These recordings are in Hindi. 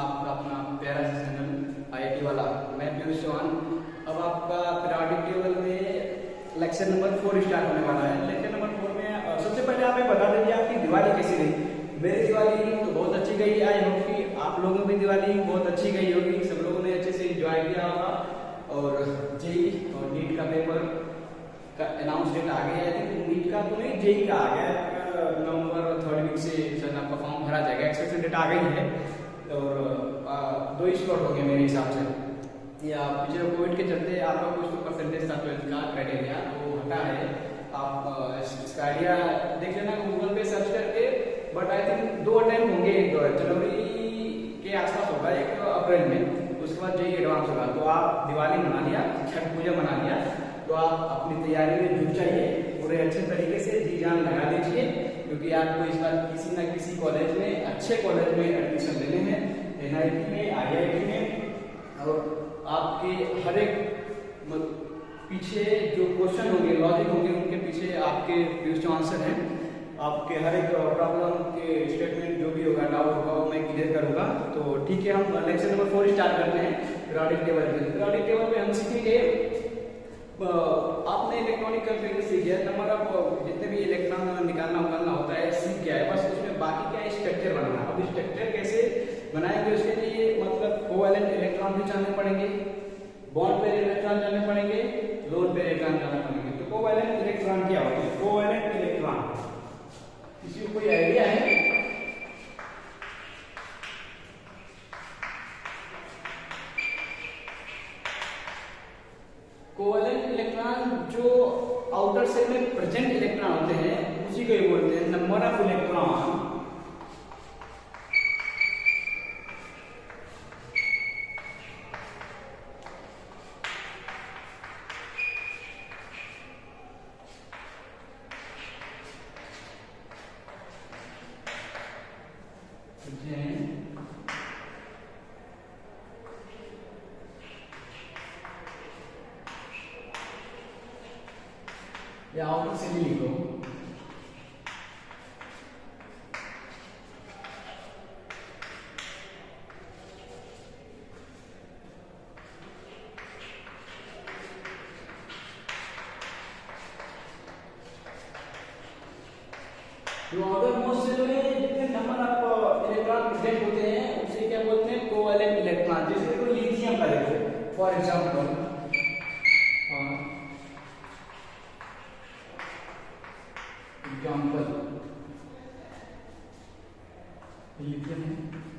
आपका अपना प्यारा सा चैनल आईआईटी वाला। मैं पीयूष चौहान। अब आपका पीरियोडिक टेबल में लेक्चर नंबर 4 स्टार्ट होने वाला है। लेक्चर नंबर 4 में सबसे पहले आप बता दीजिए आपकी दिवाली कैसी गई। मेरी दिवाली तो बहुत अच्छी गई। आई होप कि आप लोगों की दिवाली बहुत अच्छी गई होगी। सब लोगों ने अच्छे से एंजॉय किया होगा। और जेई और नीट का पेपर का अनाउंस डेट आ गया है। नीट का तो नहीं, जेई का आ गया है। नवंबर 3rd वीक से सर आपका फॉर्म भरा जाएगा। एक्सपेक्टेड डेट आ गई है और 2 स्लॉट हो गए मेरे हिसाब से। या पिछले कोविड के चलते आपका कुछ तो परसेंटेज था 12th का क्राइटेरिया वो हटा है। आप इसका आइडिया देख लेना गूगल पे सर्च करके। बट आई थिंक 2 अटेम्प्ट होंगे, एक जनवरी के आसपास होगा, एक अप्रैल में। उसके बाद जेई एडवांस होगा। तो आप दिवाली मना लिया, छठ पूजा मना लिया, तो आप अपनी तैयारी में जुट जाइए, पूरे अच्छे तरीके से जी जान लगा दीजिए, क्योंकि आपको इस बार किसी न किसी कॉलेज में, अच्छे कॉलेज में एडमिशन लेने हैं, एनआईटी में, आईआईटी में। और आपके हर एक पीछे जो क्वेश्चन होंगे, लॉजिक होंगे, उनके पीछे आपके फ्यूचर आंसर हैं। आपके हर एक प्रॉब्लम के स्टेटमेंट जो भी होगा, डाउट होगा, वो मैं क्लियर करूंगा। तो ठीक है, हम लेक्चर नंबर 4 स्टार्ट करते हैं पीरियोडिक टेबल पे। पीरियोडिक टेबल पे हम सीखेंगे, आपने इलेक्ट्रॉनिक कैलकुलेटर सीख गया, नंबर ऑफ जितने भी इलेक्ट्रॉन निकालना उकालना होता है सीख गया है। बस उसमें बाकी क्या है, स्ट्रक्चर बनाना। अब स्ट्रक्चर कैसे बनाएंगे उसके लिए मतलब कोवैलेंट इलेक्ट्रॉन भी जानने पड़ेंगे, बॉन्ड पेयर इलेक्ट्रॉन जानने पड़ेंगे, लोन पेयर इलेक्ट्रॉन जानने पड़ेंगे। तो कोवैलेंट इलेक्ट्रॉन क्या होते हैं? कोवैलेंट इलेक्ट्रॉन किसी को कोई आइडिया है? कोवैलेंट इलेक्ट्रॉन जो आउटर सेल में प्रेजेंट इलेक्ट्रॉन होते हैं उसी को ये बोलते हैं नंबर ऑफ इलेक्ट्रॉन या आउटर सेल लिखो। जो आउटर मोस्ट सेल में जितने नंबर ऑफ इलेक्ट्रॉन प्रेजेंट होते हैं उसे क्या बोलते हैं? Covalent electron. जैसे कोई लिथियम का देखो फॉर एग्जांपल, लिथियम है।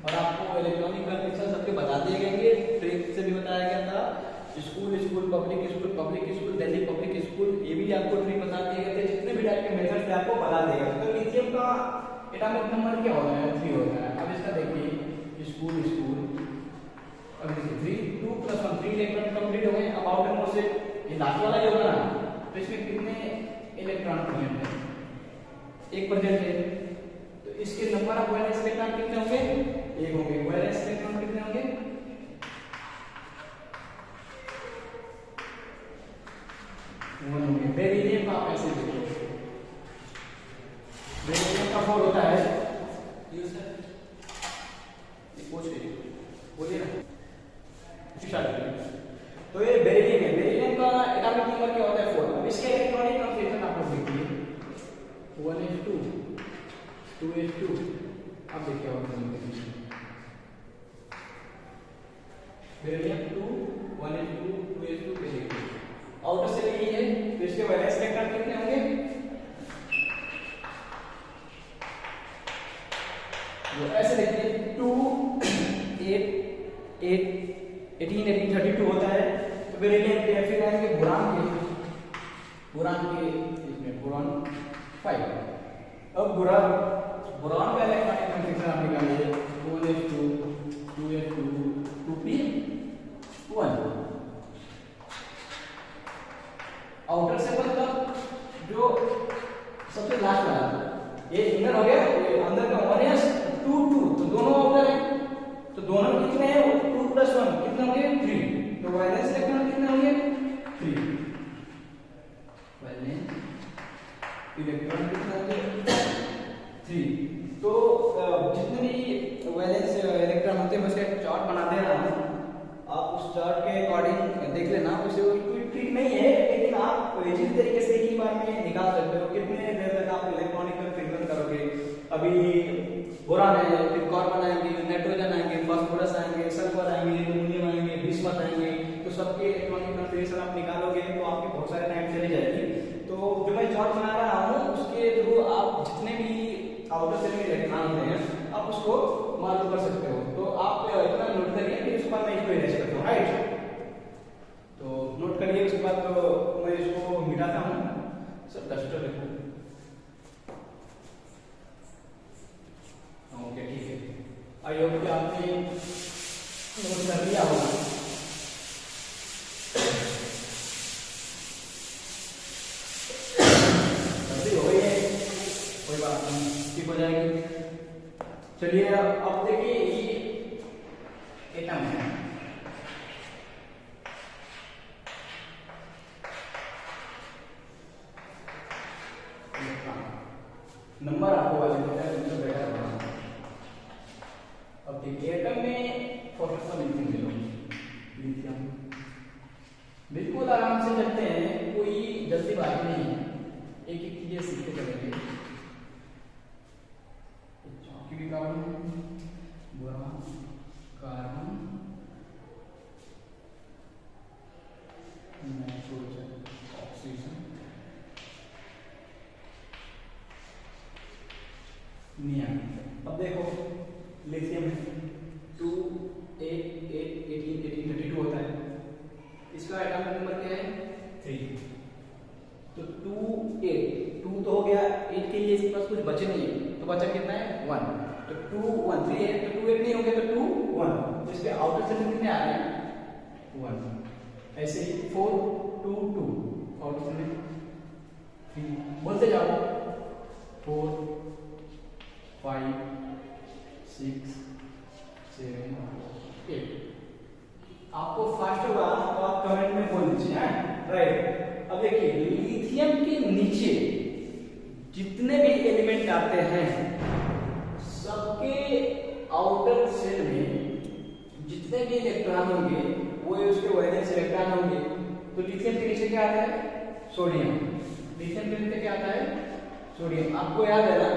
और आपको इलेक्ट्रॉनिक कनेक्शन सबके बता दिए गए, ट्रिक से भी बताया गया था। School school, public school, public school, Delhi public school, ये भी आपको ट्रिक बता दिए गए थे। जितने भी टाइप के मेथड थे आपको बता दिए गए। तो लिथियम का एटॉमिक नंबर क्या होता है? 3 होता है। अब इसका देखिए, स्कूल स्कूल, अब देखिए 3 2 + 1 3 इलेक्ट्रॉन कंप्लीट हो गए। अब आउटर मोस्ट से ये लास्ट वाला जो होगा ना, तो इसमें कितने इलेक्ट्रॉन प्रेजेंट है? 1 प्रेजेंट है। तो इसके नंबर ऑफ वैलेंस इलेक्ट्रॉन कितने होंगे? 1 होंगे। वैलेंस इलेक्ट्रॉन कितने होंगे? 1 होंगे। बेरिलियम का आप ऐसे देखो, बेरिलियम का 4 होता है। ये सर ये पूछ लीजिए, बोलिए ना। तो ये बेरिलियम है। बेरिलियम का एटॉमिक नंबर क्या होता है? 4। अब इसके इलेक्ट्रॉनिक कॉन्फ़िगरेशन आप लोग देखिए, 1s2 2s2। अब देखिए और beryllium 2 1s2 2s2 beryllium outer cell यही है। तो इसके वैलेंस इलेक्ट्रॉन कितने होंगे? तो ऐसे देखिए 2 8 8 18 18 32 होता है। तो बेरिलियम के फिर आएंगे बोरान के इसमें बोरान 5। अब बोरान का इलेक्ट्रॉनिक कॉन्फ़िगरेशन आप निकालिए, 1s2 2s2 2p1। Outer cell मतलब जो सबसे लास्ट वाला, ये इनर हो गया, ये अंदर का 1s 2 2, तो दोनों आउटर है। तो दोनों कितने हैं? 2 + 1 कितने होंगे? 3। तो वैलेंस इलेक्ट्रॉन कितने होंगे? 3। वैलेंस इलेक्ट्रॉन कितने होंगे? 3। तो चार्ट बना दे रहा हूँ, आप उस चार्ट के अकॉर्डिंग देख लेना। उसे कोई ट्रिक नहीं है, लेकिन आप इसी तरीके से एक ही बार में निकाल सकते हो कितने देर तक आप इलेक्ट्रॉनिक ट्रीटमेंट करोगे। अभी बोरान है, फिर कार्बन आएंगे, नाइट्रोजन आएंगे, फास्फोरस आएंगे, सल्फर आएंगे, एल्यूमिनियम आएंगे, बिस्मथ आएंगे, तो सबके इलेक्ट्रॉनिक कन्फिगरेशन आप निकालोगे तो आपके बहुत सारे टाइम चली जाएगी। तो जो मैं चार्ट बना रहा हूँ उसके थ्रू आप जितने भी आउटर सेल में इलेक्ट्रॉन होते हैं आप उसको मालूम कर सकते हो। तो आप इतना नोट करिए, फिर उसके बाद मैं इसको इरेज करता हूँ, राइट। तो नोट करिए, उसके बाद तो मैं इसको मिटाता हूँ, सब डस्टर रखूँ। ओके ठीक है, आई होप कि आपने नोट कर लिया होगा। कोई बात नहीं, ठीक हो जाएगी। चलिए अब देखिए ये एटम है, नंबर आपको वाले देता है, नंबर बेटा बनाना। अब देखिए एटम में फर्स्ट वन लिथियम, बिल्कुल आराम से चलते हैं, कोई जल्दीबाजी नहीं है, एक एक चीजें सीखते चलेंगे। Carbon, boron, carbon, nitrogen, oxygen, neon. अब देखो लिथियम है 2 8 8 18 18 32 होता है, इसका एटॉमिक नंबर क्या है 3। तो 2 8 2 तो हो गया, 8 के लिए इसके पास कुछ बचे नहीं है, तो बचा कितना है 1। तो 2 1 3 है, तो 2 8 नहीं होंगे, तो 2 1, इसके आउटर सेल कितने आ रहे हैं 1। ऐसे ही 4 2 2 आउटर सेल में 3, बोलते जाओ 4 5 6 7 8। आपको फास्ट होगा तो आप कमेंट में बोल दीजिए, राइट। अब देखिए लिथियम के नीचे जितने भी एलिमेंट आते हैं सबके आउटर सेल में जितने भी इलेक्ट्रॉन होंगे वो उसके वैलेंस इलेक्ट्रॉन होंगे। तो लिथियम के नीचे क्या आता है सोडियम, लिथियम के नीचे क्या आता है सोडियम। आपको याद है ना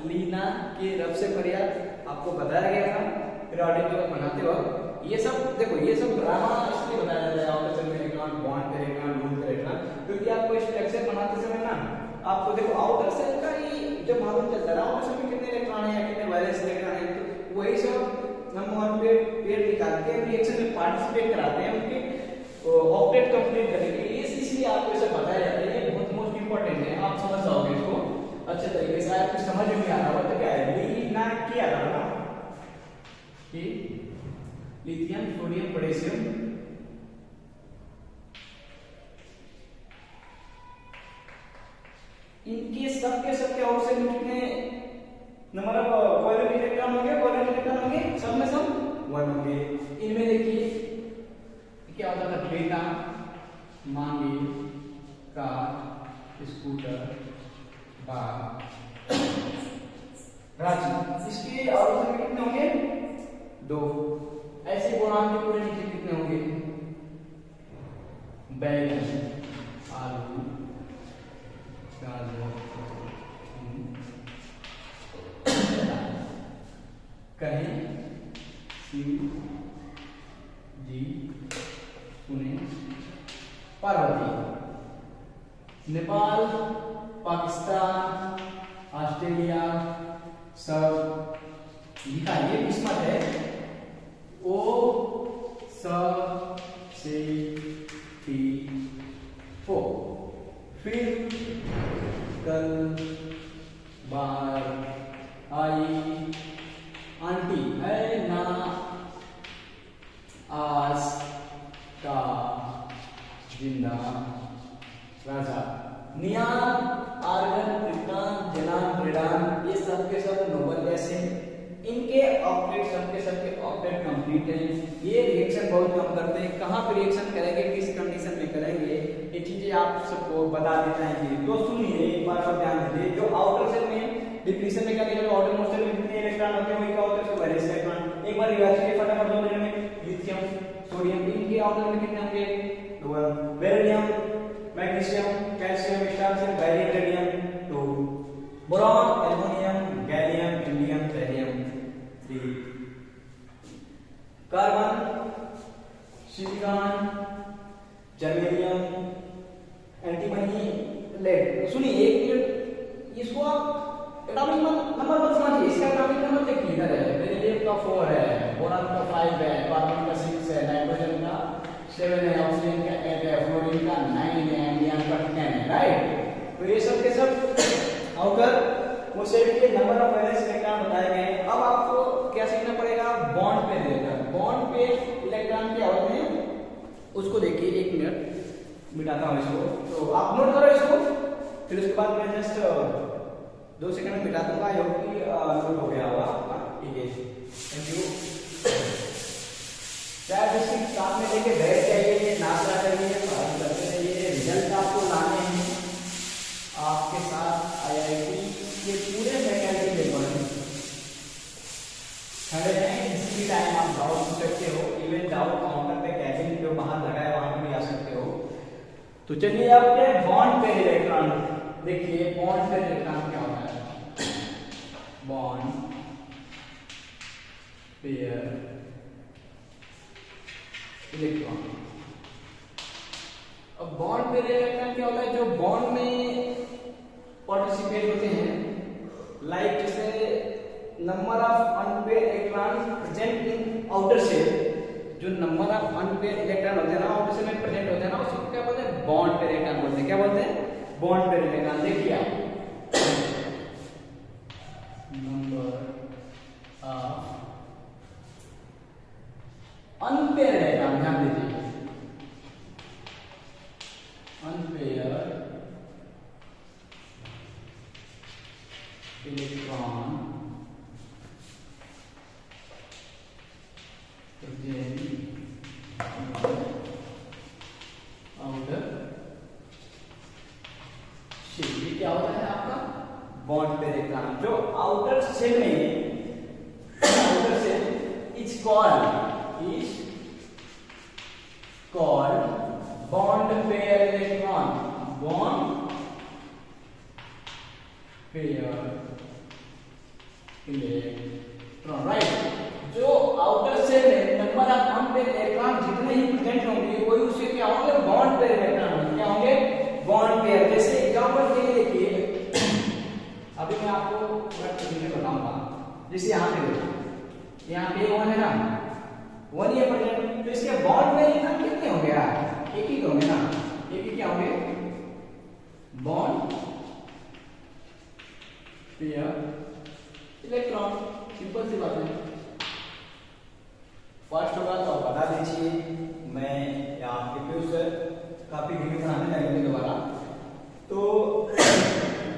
लीना के रब से फरियाद आपको बताया गया था पीरियोडिक टेबल बनाते वक्त। ये सब देखो, ये सब ड्रामा इसलिए बताया जाता है आउटर सेल में इलेक्ट्रॉन बॉन्ड करेगा लूज करेगा, क्योंकि आपको स्ट्रक्चर बनाते समय ना आपको देखो आउटर सेल का ही जब मालूम चलता है आउटर सेल में कितने इलेक्ट्रॉन है या कितने वैलेंस इलेक्ट्रॉन है, तो वही सब हम वहां पे पेड़ निकाल के रिएक्शन में पार्टिसिपेट कराते हैं, उनके ऑक्टेट कंप्लीट करेंगे। इसलिए आपको ये सब बताया जाता है, ये बहुत मोस्ट इंपॉर्टेंट है, आप समझ जाओगे इसको अच्छे तरीके से। आपको समझ में आ रहा होगा तो क्या है लीना क्या रहा ना कि लिथियम सोडियम पोटेशियम इनके सबके आउटर सेल में कितने नंबर ऑफ कोवैलेंट इलेक्ट्रॉन होंगे, कोवैलेंट इलेक्ट्रॉन होंगे, सब में सब 1 होंगे। इनमें देखिए क्या होता था बेटा मांगे कार स्कूटर बाग रांची, इसके आउटर सेल में कितने होंगे 2। ऐसे बोरान के पूरे नीचे कितने होंगे बैगन आलू गाजर कहीं सी जी पुणे पार्वती, नेपाल पाकिस्तान ऑस्ट्रेलिया सब लिखा, ये किस्मत है ओ सब से टी ओ। फिर कल बाहर आई आंटी है ना आज का जिंदा राजा, नियान आर्गन कृतान जनान क्रीडान, ये सब के सब नोबल गैस हैं, इनके ऑक्टेट सबके ऑक्टेट कंप्लीट हैं। ये रिएक्शन बहुत कम करते हैं, कहाँ पे रिएक्शन करेंगे किस कंडीशन में करेंगे ये चीजें आप सबको बता देते हैं। तो सुनिए एक बार और ध्यान दीजिए, जो आउटर सेल में डिप्लीशन में क्या आउटर मोस्ट सेल में कितने इलेक्ट्रॉन होते हैं वही क्या होता है वैलेंस इलेक्ट्रॉन। एक बार रिवर्स करिए फटाफट 2 मिनट के आउटर में कितने होंगे? 2। Beryllium, magnesium, calcium, strontium, barium, radium 2। Boron, aluminium, gallium, indium, thallium 3। Carbon, silicon, germanium, antimony, lead. सुनिए एक मिनट, इसको आप एटॉमिक नंबर मत समझिए, इसका एटॉमिक नंबर देखिए इधर है। बेरिलियम का 4 है, बोरॉन का 5 है, कार्बन का 6 है, नाइट्रोजन का 7 है, ऑक्सीजन का 8 है, फ्लोरीन का 9 है, एंडियम का 10 है, राइट। तो ये सब के सब आउटर वो सेट के नंबर ऑफ वैलेंस इलेक्ट्रॉन बताए गए हैं। अब आपको क्या सीखना पड़ेगा? Bond pair electron. Bond pair electron क्या होते हैं उसको देखिए। एक मिनट मिटाता हूँ इसको, तो आप नोट करो इसको, फिर उसके बाद मैं जस्ट 2 सेकंड में मिटा दूंगा। आई होप कि नोट हो गया होगा आपका। ठीक है, थैंक यू। चाहे डिस्ट्रिक्ट साथ में लेके बैठ जाइए, नाश्ता करिए, पढ़ाई करते रहिए, रिजल्ट आपको लाने हैं आपके साथ। IIT के पूरे फैकल्टी पेपर खड़े हैं, किसी भी टाइम आप डाउट पूछ सकते हो। इवन डाउट काउंटर पे कैबिन जो बाहर लगा है वहां पे भी आ सकते हो। तो चलिए आपके बॉन्ड पेयर इलेक्ट्रॉन देखिए। बॉन्ड पेयर इलेक्ट्रॉन क्या होता है? Bond pair electron. अब बॉन्ड पेयर इलेक्ट्रॉन क्या होता है? जो बॉन्ड में पार्टिसिपेट होते हैं, लाइक जैसे number of unpaired electron present in outer shell. जो नंबर ऑफ अनपेयर इलेक्ट्रॉन होते हैं ना आउटर शेल में प्रेजेंट होते हैं ना, उसको क्या बोलते हैं? बॉन्ड पेयर इलेक्ट्रॉन बोलते हैं। क्या बोलते हैं? Bond pair electron. देखिए आप नंबर ऑफ अनपेयर इलेक्ट्रॉन, ध्यान दीजिए, अनपेयर इलेक्ट्रॉन आउटर शेल। ये क्या होता है आपका? Bond pair electron. जो आउटर शेल में, outer shell is called bond pair electron. Bond pair electron, right. जो आउटर शेल में नंबर ऑफ अनपेयर इलेक्ट्रॉन जितने ही प्रेजेंट होंगे वही उसके क्या होंगे? बॉन्ड पेयर इलेक्ट्रॉन होंगे। क्या होंगे? Bond pair. जैसे एग्जांपल के लिए देखिए, अभी मैं आपको बताऊंगा। जैसे यहाँ पे, यहाँ पे 1 है ना, 1 ये प्रेजेंट, तो इसके बॉन्ड पेयर इलेक्ट्रॉन कितने होंगे यार? एक ही होंगे ना। एक ही क्या होंगे? Bond pair electron. सिंपल सी बात है। फर्स्ट होगा तो आप बता दीजिए, मैं आपके फ्यूचर काफी वीडियो बनाने लगेंगे दोबारा। तो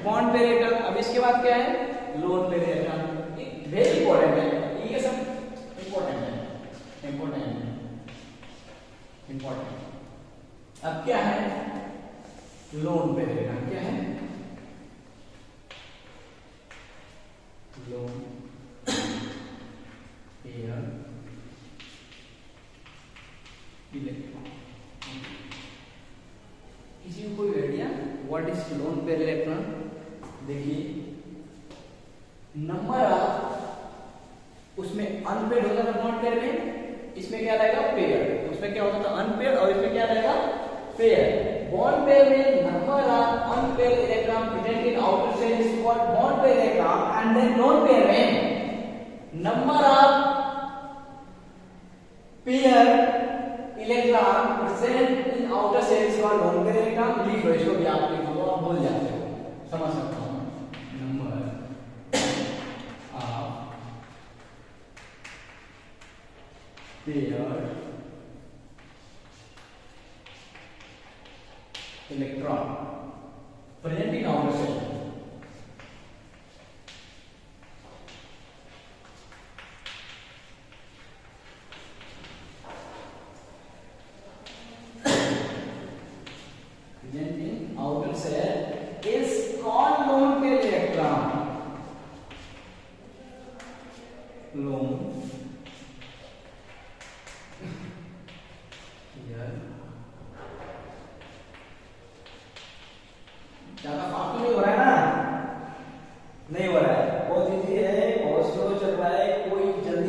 बॉन्ड पेयर इलेक्ट्रॉन। अब इसके बाद क्या है? Loan pair electron. Very important है ये सब, इंपॉर्टेंट है, इंपॉर्टेंट। अब क्या है? Loan pair electron. क्या है? Loan pair electron. किसी को कोई idea what is loan pair electron? देखिए, नंबर ऑफ उसमें अनपेयर होता था बॉन्ड पेयर में, इसमें क्या रहेगा? पेयर। उसमें क्या होता था? अनपेयर, और इसमें क्या रहेगा? पेयर। बॉन्ड पेयर में number of unpaired electron present in outer shell is called bond pair electron, and then lone pair में number of pair electron present in outer shell is called lone pair electron. लिख लो इसको भी, आप लिख लो, आप भूल जाते हो, समझ सकता हूं। Number of pair electron present in outer shell. Present in outer shell is called lone pair electron. Lone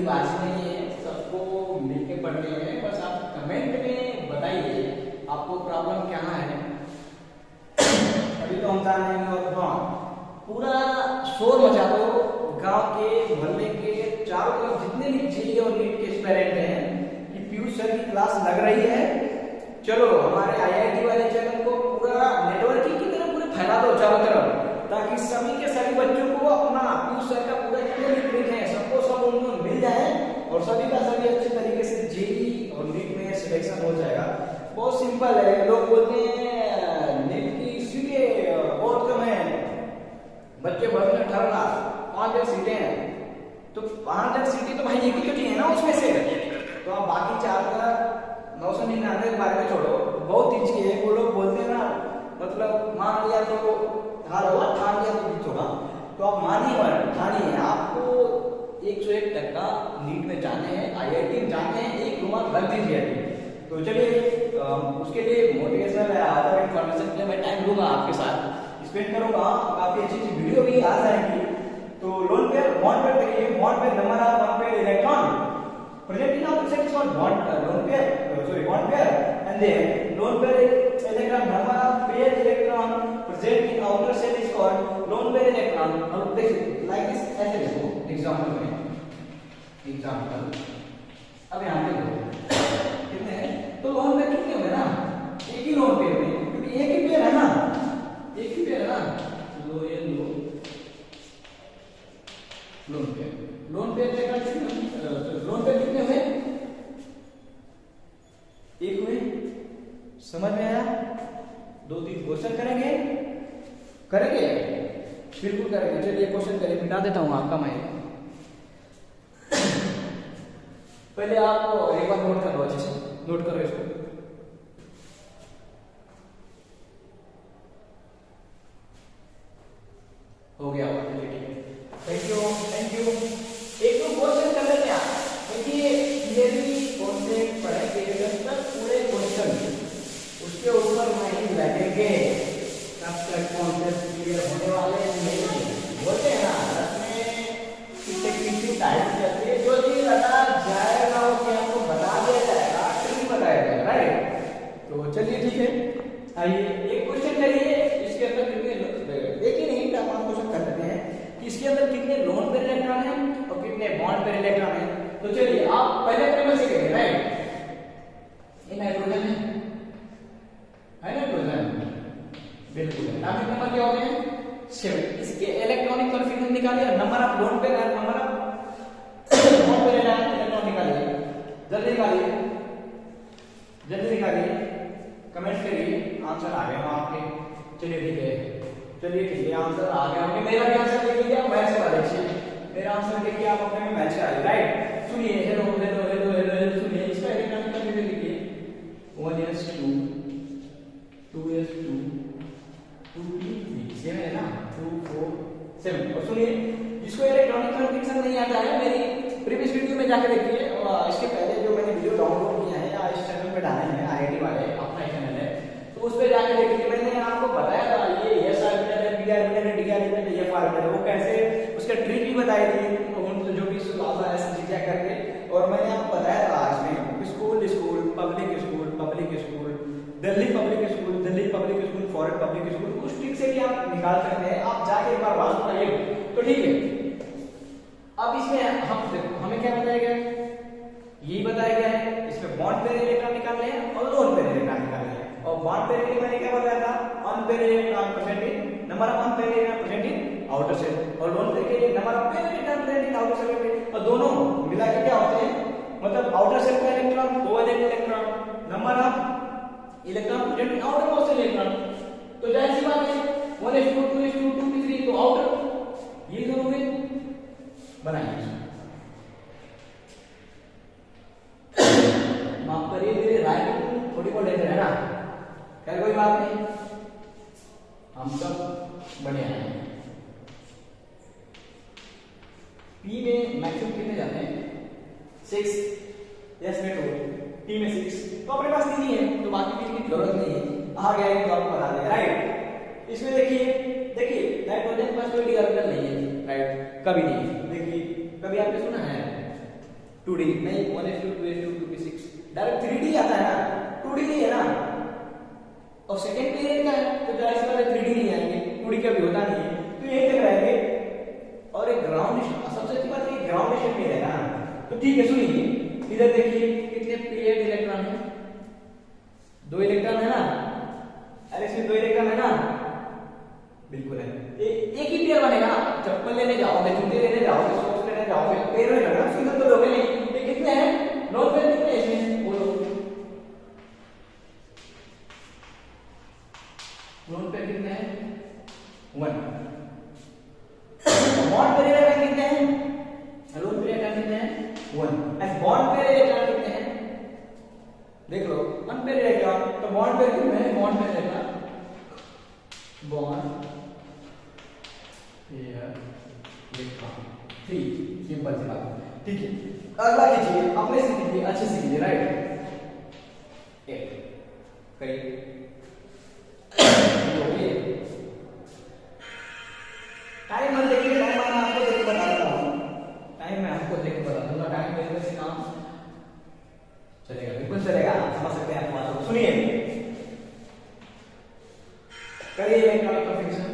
बड़ी बात नहीं है, सबको मिलके पढ़ने हैं। बस आप कमेंट में बताइए आपको प्रॉब्लम क्या है। अभी तो हम जानेंगे। और हाँ, पूरा शोर मचा दो गांव के मोहल्ले के चारों तरफ जितने भी जेईई और नीट के एस्पिरेंट हैं कि पीयूष सर की क्लास लग रही है। चलो हमारे आईआईटी वाले चैनल को पूरा नेटवर्किंग की तरह पूरे फैला दो चारों तरफ, ताकि सभी के सभी बच्चों को अपना पीयूष सर का पूरा जितने भी ट्रिक है सबको सब उनको मिल जाए और सभी का सभी अच्छे तरीके से जेईई और नीट में सिलेक्शन हो जाएगा। बहुत सिंपल है। लोग बोलते हैं नीट की सीटें बहुत कम है, बच्चे भर में 18 लाख 5,000 सीटें हैं, तो 5,000 सीटें तो भाई एक ही तो चाहिए ना उसमें से। तो आप बाकी 4,999 के बारे में छोड़ो, बहुत ही चाहिए। वो लोग बोलते हैं ना, मतलब मान लिया तो हार होगा, ठान लिया तो जीत होगा। तो आप मानिए मत ठानिए, आपको 101% नीट में जाने हैं, आईआईटी में जाने हैं, एक रुमाल रख दीजिए अभी। तो चलिए उसके लिए मोटिवेशनल अदर इन्फॉर्मेशन के लिए मैं टाइम लूंगा, आपके साथ स्पेंड करूंगा, काफी अच्छी अच्छी वीडियो भी आ जाएंगी। तो लोन पेयर बॉन्ड पेयर देखिए, bond pair number of one pair electron present in our section is called bond lone pair, bond pair, and then lone pair electron number of pair electron present in outer shell is called lone pair electron। अब देखिए like this ऐसे देखो एग्जांपल में, एग्जांपल अब यहाँ पे देखो कितने हैं, तो लोन पेयर कितने होंगे ना, एक ही लोन पेयर में, क्योंकि एक ही पेयर है ना, एक ही पेयर है ना, लो ये लो lone pair, lone pair lone pair कितने हुए, एक हुए। समझ में आया? 2-3 क्वेश्चन करेंगे, करेंगे बिल्कुल करेंगे। चलिए क्वेश्चन करें, मिटा देता हूं आपका मैं। पहले आप एक बार नोट कर लो, अच्छे से नोट करो इसको। हो गया होगा, चलिए ठीक है, थैंक यू थैंक यू। एक तो क्वेश्चन कर लेते हैं। देखिए थियरी कॉन्सेप्ट पढ़ेंगे जब तक पूरे क्वेश्चन उसके ऊपर नहीं लगेंगे तब तक कॉन्सेप्ट क्लियर होने वाले नहीं। बोलते हैं ना इसमें किसी टाइप चलती है, जो चीज लगा जाएगा वो क्या आपको बता दिया जाएगा, ट्रिक बताया जाएगा, राइट। तो चलिए ठीक है, आइए एक क्वेश्चन करिए। इसके अंदर कितने देखिए नहीं क्वेश्चन कर लेते हैं कि इसके अंदर कितने लोन पेयर इलेक्ट्रॉन है और कितने बॉन्ड पेयर इलेक्ट्रॉन है। तो चलिए आप पहले टेबल से करिए, राइट। ये नाइट्रोजन है नाइट्रोजन बिल्कुल है। एटॉमिक नंबर क्या हो गए हैं 7। इसके इलेक्ट्रॉनिक कॉन्फिगरेशन निकालिए, नंबर ऑफ लोन पेयर और number of bond pair electron निकालिए, जल्दी निकालिए, जल्दी निकालिए, कमेंट करिए। आंसर आ गया आपके, चलिए ठीक है, चलिए ठीक है, आंसर आ गया। मेरा भी आंसर देख लीजिए, मैच वाले मेरा आंसर देखिए आप अपने में मैच करा, राइट। सुनिए hello hello hello hello hello, सुनिए इसका इलेक्ट्रॉनिक कॉन्फिगरेशन लिखिए 1s2 2s2 2p3 7 है ना, 2 4 7। और सुनिए जिसको इलेक्ट्रॉनिक कॉन्फिगरेशन नहीं आता है मेरी प्रीवियस वीडियो में जाकर देखिए, इसके पहले जो मैंने वीडियो डाउनलोड किया है या इस चैनल पे डाले हैं, आईआईटी वाले अपना चैनल है, तो उस पे जाकर देखिए। मैंने आपको बताया था ये एस ऑर्बिटल है, पी ऑर्बिटल है, डी ऑर्बिटल है, एफ ऑर्बिटल है, वो कैसे उसका ट्रिक भी बताई थी जो भी सुलाजा ऐसे चीजें करके। और मैंने आपको बताया था इसमें school school public school public school, Delhi public school Delhi public school, foreign public school, उस ट्रिक से भी आप निकाल सकते हैं। आप जाके एक बार आवाज सुनाइए तो ठीक है। अब इसमें हमें क्या बताया गया है, यही बताया गया है। इसमें बॉन्ड पेयर इलेक्ट्रॉन निकालने हैं और लोन पेयर इलेक्ट्रॉन निकालने हैं। और बॉन्ड पेयर के लिए मैंने क्या बताया था, one pair electron present in number of one pair electron present in outer shell, और लोन पेयर के लिए number of pair electron present in outer shell. और दोनों मिला के क्या होते हैं, मतलब आउटर शेल का electron covalent electron, number of electron present in outermost electron. तो जाहिर सी बात है 1s2 2s2 2p3, तो आउटर ये दोनों में बनाइए। माफ करिए मेरी राइटिंग थोड़ी बहुत लेते है ना, क्या कोई बात नहीं, हम सब बढ़िया हैं। पी में मैक्सिमम कितने जाते हैं 6, यस में 2, टी में 6, तो अपने पास नहीं है तो बाकी पी की जरूरत नहीं है, आ गया तो आपको बता दें, राइट। इसमें देखिए नाइट्रोजन के पास कोई डी ऑर्बिटल नहीं है, राइट, कभी नहीं है। देखिए कभी आपने सुना है 2D नहीं, 1s2 2s2 2p6 direct 3D आता है ना, 2D नहीं है ना। और सेकंड पीरियड का है तो जाहिर सी बात है 3D नहीं आएंगे, 2D का भी होता नहीं है, तो यही तक रहेंगे। और एक ग्राउंड, सबसे अच्छी बात है ग्राउंड शेप में रहेगा ना, तो ठीक है। सुनिए इधर देखिए कितने पेयर्ड इलेक्ट्रॉन है, 2 इलेक्ट्रॉन है ना, अरे इसमें 2 इलेक्ट्रॉन है ना, बिल्कुल है। एक ही पेयर बनेगा ना, चप्पल लेने जाओगे, जूते लेने जाओगे, सॉक्स लेने जाओगे, पेयर में लगना सिंगल तो लोगे नहीं। ये कितने हैं, लोन पेयर कितने हैं इसमें, बोलो लोन पेयर कितने हैं, 1। बॉन्ड पेयर इलेक्ट्रॉन कितने हैं, लोन पेयर इलेक्ट्रॉन कितने हैं, 1। एंड बॉन्ड पेयर इलेक्ट्रॉन कितने हैं, देख लो, 1 पेयर इलेक्ट्रॉन, तो बॉन्ड पेयर कितने हैं, bond pair electron, bond electron 3, simple सी बात, ठीक है। अगला कीजिए, अपने से कीजिए, अच्छे से कीजिए, राइट। एक करिए, टाइम मत देखिए, टाइम मैं आपको देख के बता देता हूँ, टाइम मैं आपको देख के बता दूंगा, टाइम देखने से काम चलेगा, बिल्कुल चलेगा, समझ सकते हैं आप बात को। सुनिए, करिए इलेक्ट्रॉनिक कन्फिगरेशन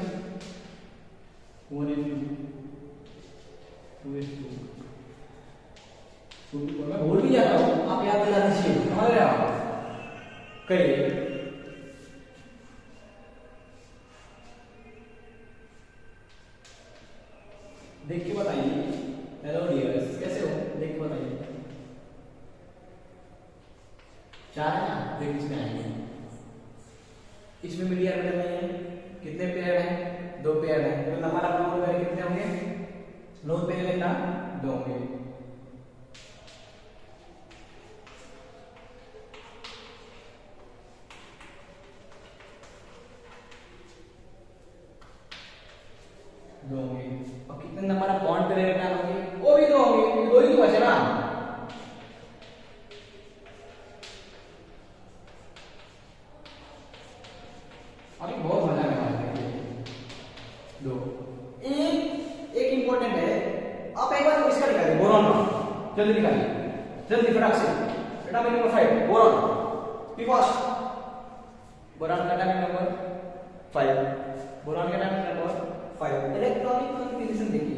1s2 2s2 मैं भूल भी जाता हूँ, आप याद दिला दीजिए, समझ रहे हो। करिए, देख के बताइए, हेलो डियर्स कैसे हो, देख के बताइए। 4 है ना, देख इसमें आएंगे, इसमें मीडिया ऑर्बिटल नहीं है, कितने पेयर हैं, 2 पेयर हैं, तो हमारा लोन पेयर कितने होंगे, लोन पेयर इलेक्ट्रॉन 2 होंगे। और कितने number of bond pair electron होंगे, वो भी 2 होंगे, 2 ही तो बचे ना। अभी बहुत मजा आएगा, 2। एक इंपॉर्टेंट है, आप एक बार इसका निकालिए, बोरॉन का जल्दी निकालिए, जल्दी फटाक से। Atomic number 5 boron, be fast. Boron का एटॉमिक नंबर 5, बोरॉन का एटॉमिक नंबर 5। इलेक्ट्रॉनिक कन्फिगरेशन देखिए,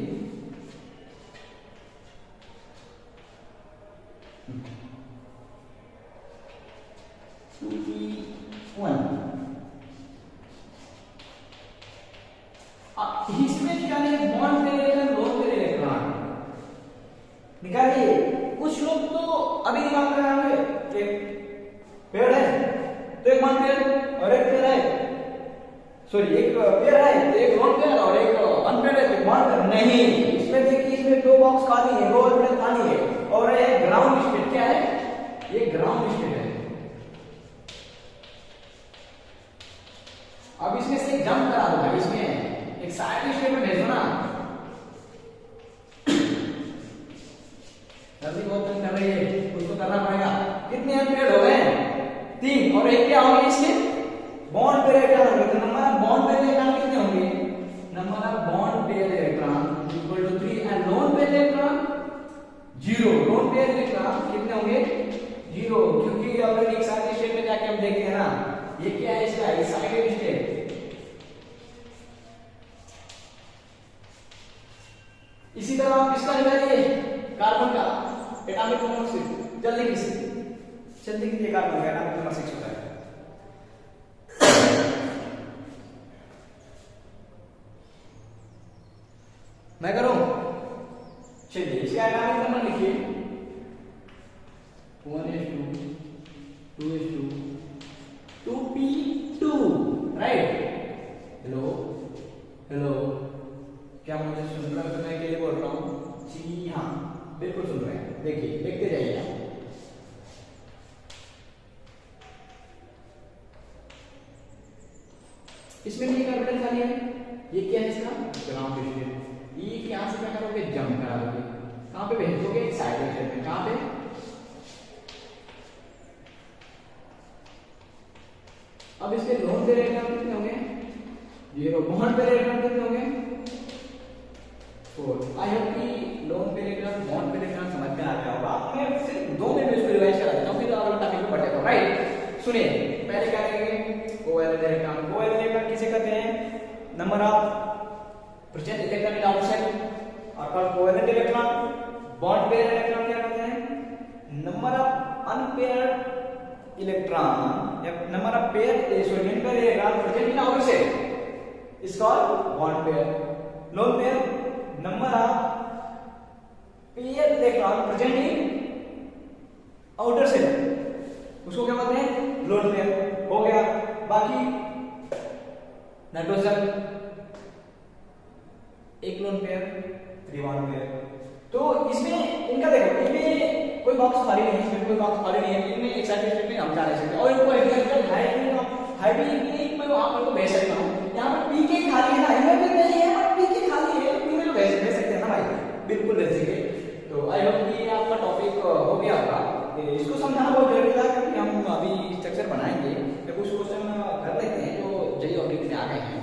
इसमें निकालिए bond pair electron, lone pair electron निकालिए। कुछ लोग तो अभी दिमाग में आ रहे हैं, एक पेयर है तो एक बॉन्ड पेयर और एक पेयर है, सॉरी एक पेयर है तो एक लोन पेयर और एक अनपेयर है तो बॉन्ड पेयर नहीं। इसमें देखिए, इसमें 2 बॉक्स खाली है, 2 ऑर्बिटल खाली है, और ये ग्राउंड स्टेट क्या है, ये ग्राउंड स्टेट है। अब इसमें से एक जंप करा दो भाई, इसमें एक साइड स्टेट में भेजो ना, जल्दी बहुत तंग कर रही है, कुछ तो करना पड़ेगा। कितने अनपेयर हो गए, 3, और एक क्या होंगे इसके बॉन्ड पेयर इलेक्ट्रॉन होंगे, तो number of bond pair electron कितने होंगे, number of bond pair electron equal to 3 and lone pair electron 0। Lone pair electron कितने होंगे, 0, क्योंकि ऑलरेडी एक साइड स्टेट में जाके हम देखते हैं ना, ये क्या है इसका, ये साइड स्टेट। इसी तरह आप इसका निकालिए, कार्बन का एटॉमिक नंबर 6, जल्दी कीजिए, कार्बन का एटॉमिक नंबर 6 होता है। मैं करूं, चलिए इसका एटॉमिक नंबर लिखिए, 1s2 2s2 2p2, right. Hello, क्या मुझे सुन रहे हो, मैं अकेले बोल रहा हूँ, जी हाँ बिल्कुल सुन रहे हैं, देखिए देखते जाइए। इसमें भी एक ऑर्बिटल खाली है, ये क्या है इसका, ग्राउंड स्टेट। ये यहां से क्या करोगे, जंप करा दोगे, कहां पे भेजोगे, साइड स्टेट में, कहां पे, अब इसके लोन पेयर इलेक्ट्रॉन कितने होंगे, 0, बॉन्ड पेयर इलेक्ट्रॉन कितने होंगे, 4। आई होप कि loan pair electron bond pair electron समझ में आ गया होगा। सुनिए पहले क्या करेंगे, कोवैलेंट इलेक्ट्रॉन। कोवैलेंट इलेक्ट्रॉन किसे कहते हैं? Number of present electron in outer shell. और covalent electron bond pair electron क्या कहते हैं? नंबर ऑफ अनपेयर्ड इलेक्ट्रॉन या number of pair sodium pair electron present in outer shell is called bond pair. Lone pair number of pair electron present in outer shell, उसको क्या बोलते हैं? Lone pair. हो गया। बाकी नाइट्रोजन एक लोन पेयर, 3 बॉन्ड पेयर। तो इसमें इनका देखो, इनमें कोई बॉक्स खाली नहीं है, इसमें कोई बॉक्स खाली नहीं है, इनमें एक्साइटेड स्टेट में हम जा सकते हैं। और इनको एग्जांपल हाइड्रोजन मैं आपको भेज सकता हूं, यहां पर पी के खाली है ना, इनमें भी नहीं है बट पी के खाली है, पी में तो भेज सकते हैं ना भाई, बिल्कुल भेज सकते। तो आई होप कि आपका टॉपिक हो गया होगा। इसको समझाना बहुत जरूरी था क्योंकि हम अभी स्ट्रक्चर बनाएंगे, तो कुछ क्वेश्चन कर लेते हैं जो जेईई ऑब्जेक्ट में आ गए हैं,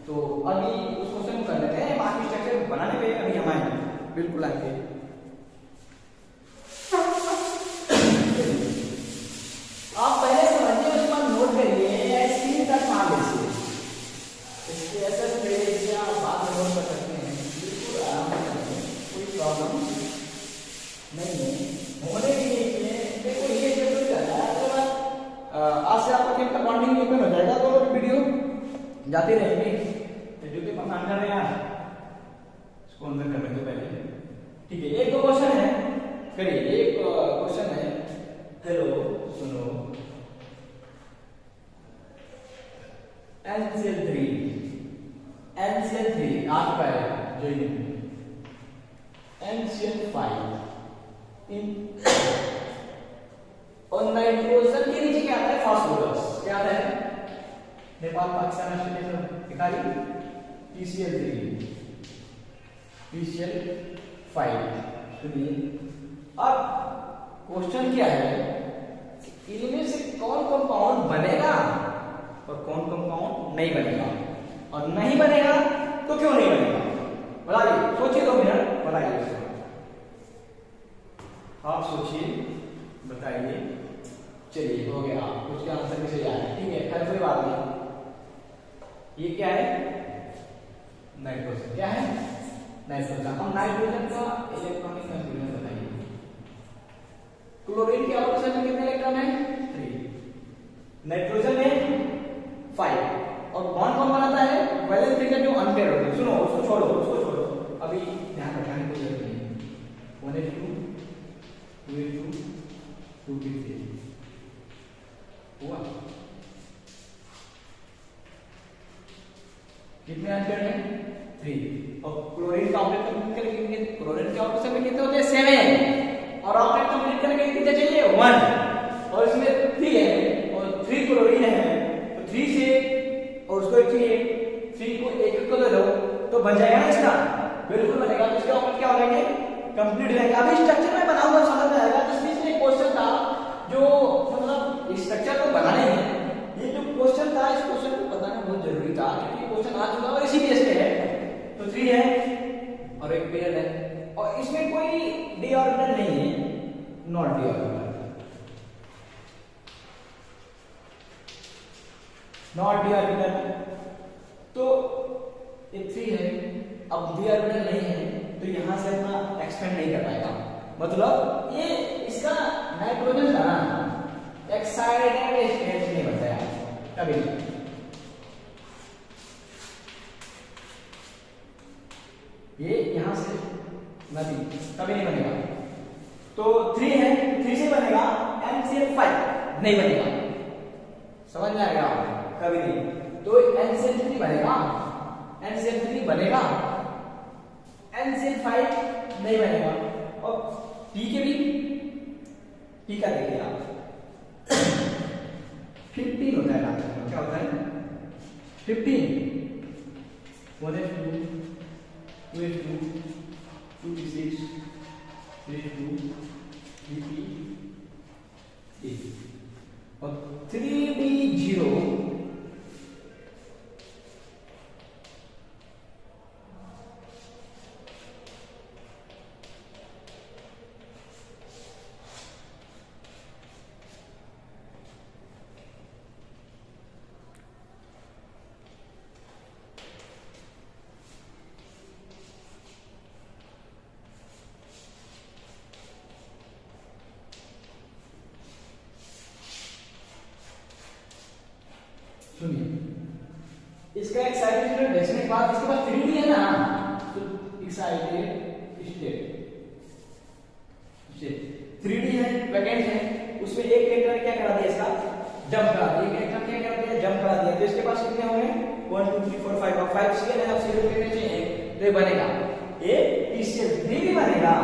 तो अभी उस क्वेश्चन को कर लेते हैं, बाकी स्ट्रक्चर बनाने पे अभी हम आएंगे, बिल्कुल आएंगे। आप पहले समझिए, उसके बाद नोट करिए, स्क्रीन तक मार लीजिए, इसके ऐसे से आप बात नोट कर सकते हैं, बिल्कुल आराम से, कोई प्रॉब्लम नहीं है, होने की नहीं है। देखो ये जरूर करना है, अगर आज से आपका केम का बॉन्डिंग ओपन हो जाएगा तो वीडियो जाती रहेगी। तो जो कि पसंद कर रहे हैं यार, इसको अंदर करने के पहले ठीक है, एक दो क्वेश्चन है, करिए। एक क्वेश्चन है, हेलो सुनो, NCl3 आपका है जो NCl5 और नाइट्रोजन के नीचे क्या आता है? फास्फोरस। क्या आता है? नेपाल पाकिस्तान ऑस्ट्रेलिया दिखाई PCl5। सुनिए, अब क्वेश्चन क्या है, इनमें से कौन कंपाउंड बनेगा और कौन कंपाउंड नहीं बनेगा, और नहीं बनेगा तो क्यों नहीं बनेगा? बताइए, सोचिए 2 मिनट, बताइए। आप सोचिए, बताइए। चलिए हो गया, उसके आंसर भी सही आ रहा है, ठीक है, खैर कोई बात नहीं। ये क्या है? नाइट्रोजन। क्या है? नाइट्रोजन। हम नाइट्रोजन का इलेक्ट्रॉनिक कंफिगरेशन बताइए। क्लोरीन के आउटर शेल में कितने इलेक्ट्रॉन है? 3। नाइट्रोजन में 5। और बॉन्ड कौन बनाता है? वैलेंस फिंगर जो अनपेयर होता है। सुनो, उसको छोड़ो, अभी ध्यान रखने की जरूरत नहीं है। 1s2 2s2 2p3 हुआ, कितने अनपेयर है? 3। और क्लोरीन का आउटर कंप्लीट क्लोरीन के आउटर शेल में कितने होते हैं? 7। और आउटर कंप्लीट करने के कितने चाहिए? 1। और इसमें 3 है और 3 क्लोरीन है, तो 3 से और उसको चाहिए 3 को एक को दे दो तो बन जाएगा इसका, बिल्कुल बनेगा। तो इसके आउटर क्या हो जाएंगे? कंप्लीट हो जाएगा। अभी स्ट्रक्चर में बनाऊंगा, समझ में आएगा। जिसमें एक क्वेश्चन था जो मतलब स्ट्रक्चर को बनाने में, ये जो क्वेश्चन था, इस क्वेश्चन को बताना बहुत जरूरी था क्योंकि क्वेश्चन आ चुका और इसी बेस पे है। तो 3 है और एक पेयर है, और इसमें कोई डी ऑर्बिटल नहीं है, not D orbital, not D orbital. तो ये 3 है, अब डी ऑर्बिटल नहीं है तो यहां से अपना एक्सपेंड नहीं कर पाएगा, मतलब ये इसका नाइट्रोजन था ना, एक्साइटेड स्टेट नहीं बनता है कभी नहीं। ये यहां से नहीं, कभी नहीं बनेगा। तो 3 है, 3 से बनेगा NCl5 नहीं बनेगा, समझ में आएगा? कभी नहीं। तो NCl3 बनेगा, NCl3 बनेगा, NCl5 नहीं बनेगा। और P के भी, P का देखिए आप 15 होता है ना, क्या होता है? 15 1s2 2s2 2p6 3s2 3p8 और 3d0 3 सुनिए, इसका एक्साइटेड भेजने के बाद इसके बाद 3D है ना, तो एक्साइटेड स्टेट 3D है, वैकेंट है, उसमें एक इलेक्ट्रॉन क्या करा दिया, इसका जंप करा दिया, एक इलेक्ट्रॉन क्या करा दिया, जंप करा दिया, तो इसके पास कितने होंगे 1 2 3 4 5 और 5 Cl है, अब Cl लेने चाहिए तो ये बनेगा, ये PCl3 भी बनेगा,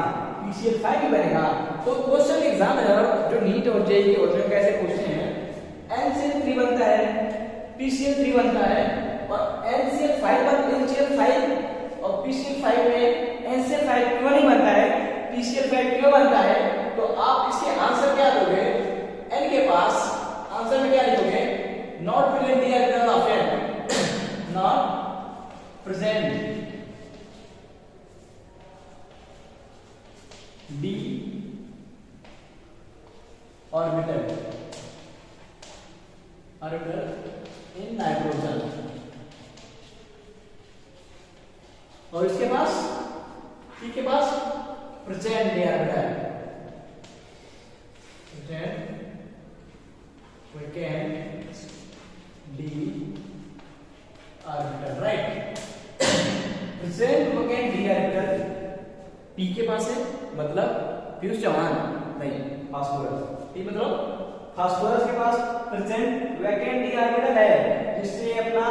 PCl5 भी बनेगा। तो क्वेश्चन एग्जामिनर जो नीट और जेईई होते हैं कैसे पूछते हैं, NCl3 बनता है, PCl3 बनता है और NCl5 और PCl5 में NCl5 क्यों नहीं बनता है, PCl5 क्यों बनता है, तो आप इसके आंसर क्या दोगे, N के पास आंसर में क्या लिखोगे, not present D orbital of N, not present D orbital in nitrogen, और इसके पास P के पास present D orbital, present vacant D orbital, right, present vacant D orbital P के पास है, मतलब पीयूष चौहान नहीं, फास्फोरस, P मतलब फास्फोरस के पास प्रेजेंट वैकेंट डी ऑर्बिटल है, जिससे अपना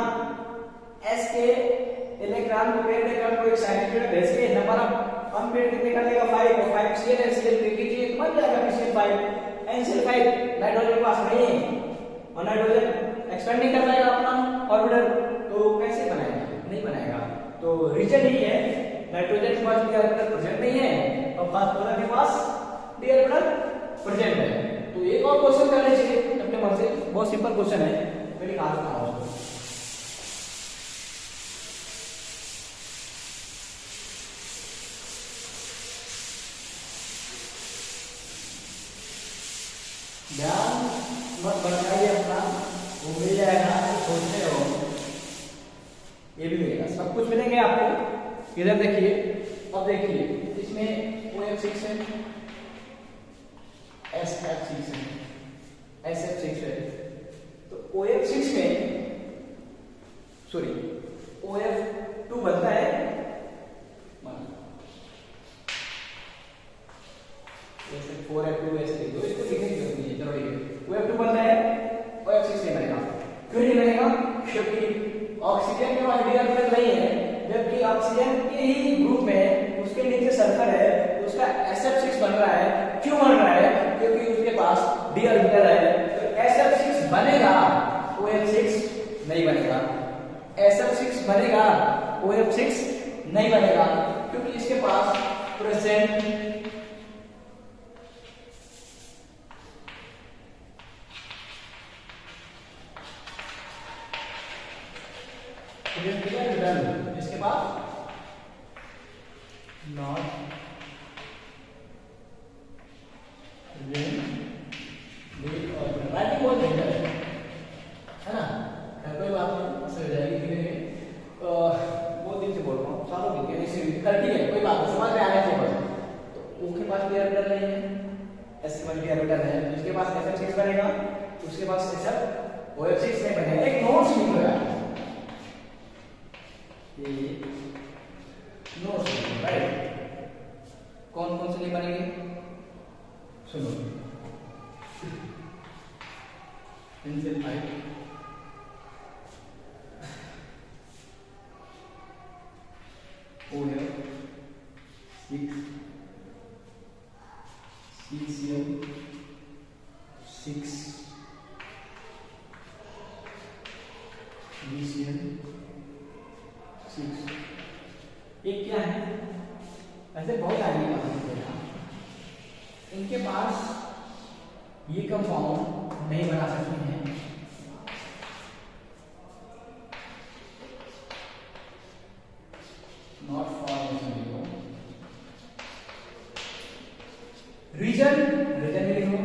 S के इलेक्ट्रॉन को पेयर इलेक्ट्रॉन को एक साइड में भेज के नंबर ऑफ अनपेयर्ड कितने कर लेगा 5 और 5 Cl है, Cl दे दीजिए तो बन जाएगा PCl5, NCl5 नाइट्रोजन के पास नहीं है और नाइट्रोजन एक्सपेंड नहीं कर पाएगा अपना ऑर्बिटल, तो कैसे बनाएगा, नहीं बनाएगा। तो रीजन ही है, नाइट्रोजन के पास डी ऑर्बिटल प्रेजेंट नहीं है और फास्फोरस के पास डी ऑर्बिटल प्रेजेंट है। तो एक और क्वेश्चन कर लीजिए अपने मन से, बहुत सिंपल क्वेश्चन है, मैं लिखा देता हूं उसको। ध्यान मत भटकाइए अपना, वो मिल जाएगा, सोचते हो ये भी मिलेगा, सब कुछ मिलेंगे आपको। इधर देखिए, अब देखिए इसमें OF6 है, SF6 है, SF6 है, तो OF6 में सॉरी OF2 बनता है, जैसे 4F2 ऐसे लिख दो, इसको लिखने की जरूरत नहीं है, चलो ठीक है, OF2 बनता है, OF6 नहीं बनेगा, क्यों नहीं बनेगा, क्योंकि ऑक्सीजन के पास डी ऑर्बिटल नहीं है, जबकि ऑक्सीजन के ही ग्रुप में उसके नीचे सल्फर है, उसका SF6 बन रहा है, क्यों बन रहा है, क्योंकि उसके पास डी ऑर्बिटल है, तो SF6 बनेगा, OF6 नहीं बनेगा, SF6 बनेगा, OF6 नहीं बनेगा, क्योंकि इसके पास प्रेजेंट इसके पास नॉट राइटिंग बहुत बेहतर है ना, कोई बात नहीं, समझ जाएगी धीरे धीरे, बहुत दिन से बोल रहा हूँ, सालों दिन के ठीक है, कोई बात नहीं, समझ में आ रहा है। तो उसके पास डी ऑर्बिटल नहीं है, S के पास डी ऑर्बिटल है, जिसके पास SF6 बनेगा, उसके पास OF6 नहीं बनेगा। एक नोट्स लिख लो यार, नोट्स राइट, कौन कौन से नहीं बनेंगे, सुनो, NCl5 OF6 CCl6 BCl6, एक क्या है, ऐसे बहुत आगे इनके पास ये कंपाउंड नहीं बना सकते हैं, नॉट फॉर्मेशन लिखो, रीजन में लिखो,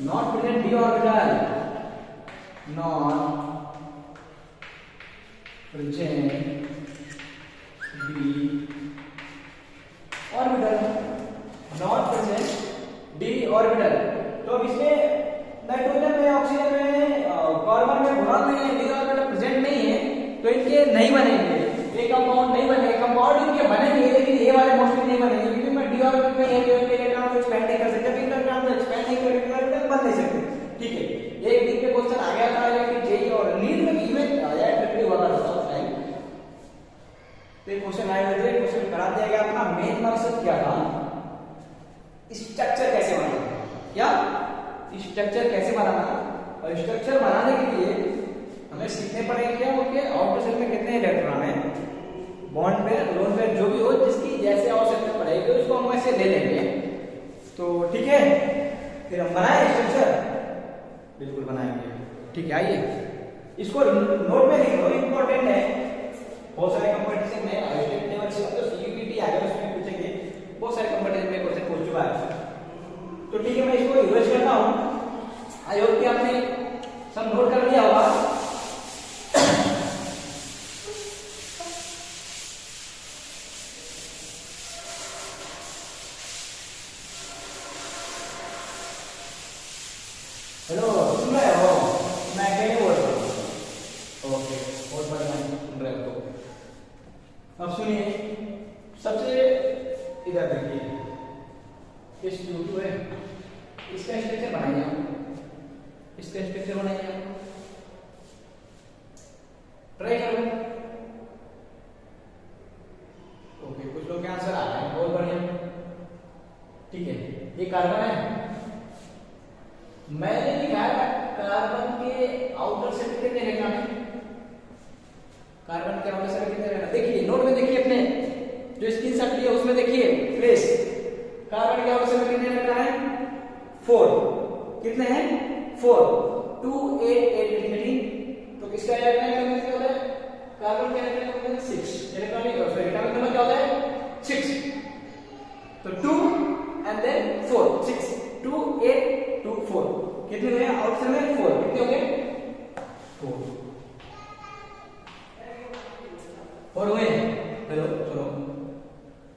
not present D orbital, not present D orbital, not present D orbital. तो अब इसमें नाइट्रोजन में, ऑक्सीजन में, कार्बन में गुणन नहीं है, डी ऑर्बिटल नहीं बनेंगे, ये कंपाउंड नहीं बनेंगे, कंपाउंड इनके बनेंगे लेकिन ये वाले मोस्टली नहीं बनेंगे, क्योंकि मैं डी ऑर्बिट में इलेक्ट्रॉन को एक्सपेंड नहीं कर सकता, इलेक्ट्रॉन को एक्सपेंड नहीं करेंगे बन नहीं सकते। ठीक है, एक दिन पे क्वेश्चन आ गया था लेकिन जेई और नीट में इवेंट आया ट्रिपली हुआ था उस टाइम, तो ये क्वेश्चन आए हुए थे, क्वेश्चन करा दिया गया। अपना मेन मकसद क्या था, स्ट्रक्चर कैसे बनाना, क्या स्ट्रक्चर कैसे बनाना, और स्ट्रक्चर बनाने के लिए हमें सीखने पड़ेंगे क्या होंगे, आउटर शेल में कितने इलेक्ट्रॉन है, बॉन्ड पे लोन पे जो भी हो, जिसकी जैसे आवश्यकता पड़ेगी उसको हम वैसे ले लेंगे। तो ठीक है, फिर हम बनाए स्ट्रक्चर, बिल्कुल बनाएंगे। ठीक है, आइए इसको नोट में लिख लो, इंपॉर्टेंट है। बहुत सारे कंपटीशन में स्टेट लेवल से तो सीयूईटी आ गया, उसमें पूछेंगे, बहुत सारे कंपटीशन में क्वेश्चन पूछ चुका है। तो ठीक है, मैं इसको रिवर्स करता हूं, आई होप कि आपने सब नोट कर लिया होगा। हेलो, सुन रहे हो, मैं कहीं बोल रहा हूँ, ओके, बहुत बढ़िया सुन रहे हो। तो अब सुनिए, सबसे इधर देखिए, इस Q2 है, इसका स्ट्रक्चर बनाइए आप, इसका स्ट्रक्चर बनाइए आप, ट्राई करो। ओके, कुछ लोग के आंसर आ रहे हैं, बहुत बढ़िया। ठीक है, ये कार्बन है, मैंने लिखा है कार्बन के आउटर शेल कितने इलेक्ट्रॉन है, कार्बन के आउटर शेल कितने इलेक्ट्रॉन, देखिए नोट में देखिए, अपने जो स्क्रीनशॉट लिया उसमें देखिए प्लीज, कार्बन के आउटर शेल में कितने इलेक्ट्रॉन है, 4, कितने हैं 4, 2 8 8 18, तो किसका इलेक्ट्रॉन नंबर क्या होता है, कार्बन का electron number 6, electronic atomic number क्या होता है 6, तो 2 एंड देन 4, 6 2 8 2 4, कितने हुए आउटसाइड में 4, कितने हो गए 4 हुए। हेलो सुनो,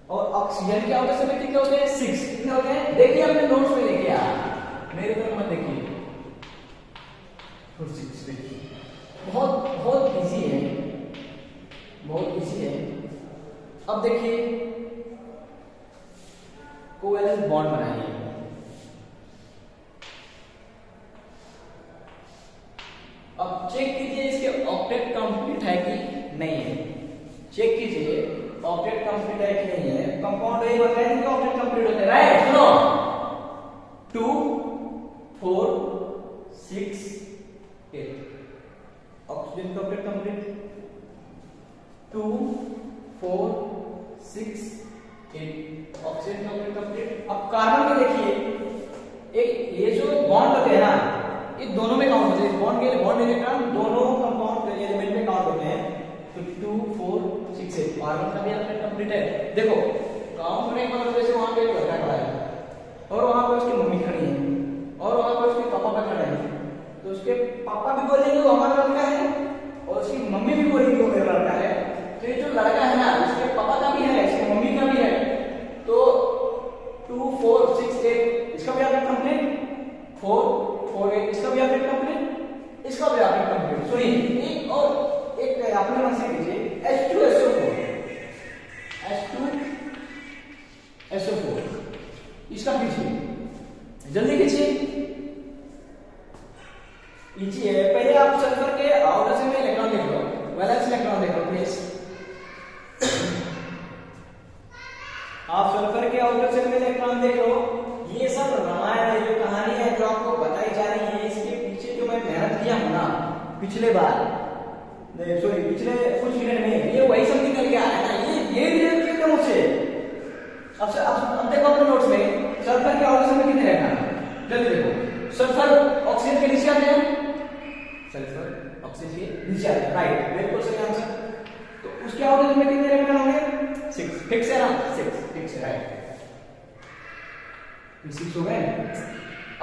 और ऑक्सीजन के आउटसाइड में कितने होते हैं 6, कितने होते हैं, देखिए अपने नोट्स में देखिए, आप मेरे तरफ मत देखिए, 6 देखिए, बहुत बहुत इजी है, बहुत इजी है। अब देखिए कोवैलेंस बॉन्ड बनाइए, अब चेक कीजिए इसके ऑक्टेट कंप्लीट है कि नहीं है, चेक कीजिए ऑक्टेट कंप्लीट है कि नहीं है। कंपाउंड यही बताया कि ऑक्टेट कंप्लीट होते हैं, राइट, सुनो 2 4 6 8, ऑक्सीजन का ऑक्टेट कंप्लीट 2 4 6 8, ऑक्सीजन का ऑक्टेट कंप्लीट। अब कार्बन में देखिए, एक ये जो बॉन्ड होते हैं ना, ये दोनों में काउंट होते हैं, बॉन्ड के बॉन्ड इलेक्ट्रॉन दोनों कंपाउंड एलिमेंट में काउंट होते हैं, तो 2 4 6 8, कार्बन का भी ऑक्टेट कंप्लीट है। देखो काउंट होने का मतलब जैसे वहां पे एक लड़का खड़ा है, और वहां पे उसकी मम्मी खड़ी है, और वहां पे उसके पापा भी खड़े हैं, तो उसके पापा भी बोलेंगे वो हमारा लड़का है, और उसकी मम्मी भी बोलेंगी वो मेरा लड़का है। तो ये जो लड़का है ना, उसके पापा का भी है, इसकी मम्मी का भी है, तो 2 4 6 8, इसका भी ऑक्टेट कंप्लीट, 4 4 8, इसका भी ऑक्टेट कंप्लीट, इसका भी ऑक्टेट कंप्लीट। सुनिए एक और एक आपने मन से कीजिए, H2SO4, H2SO4, इसका खींचिए, जल्दी खींचिए, लीजिए। पहले आप सल्फर के आउटर शेल में इलेक्ट्रॉन देख लो, वैलेंस इलेक्ट्रॉन देख लो प्लीज, आप सल्फर के आउटर शेल में इलेक्ट्रॉन देख लो। ये सब रामायण है, जो कहानी है जो आपको बताई जा रही है, इसके पीछे जो मैं मेहनत किया हूं ना पिछले बार, सॉरी पिछले कुछ मिनट में, ये वही सब निकल के आया ना, ये रिजल्ट किया था मुझसे। अब देखो अपने नोट्स में सल्फर के आउटर शेल में कितने रहना, जल्दी देखो, सल्फर ऑक्सीजन के नीचे आते हैं, सल्फर ऑक्सीजन के नीचे आते हैं, राइट, बिल्कुल सही आंसर। तो उसके आउटर शेल में कितने इलेक्ट्रॉन होंगे 6, फिक्स है ना, 6 फिक्स है, राइट, 6 हो गए।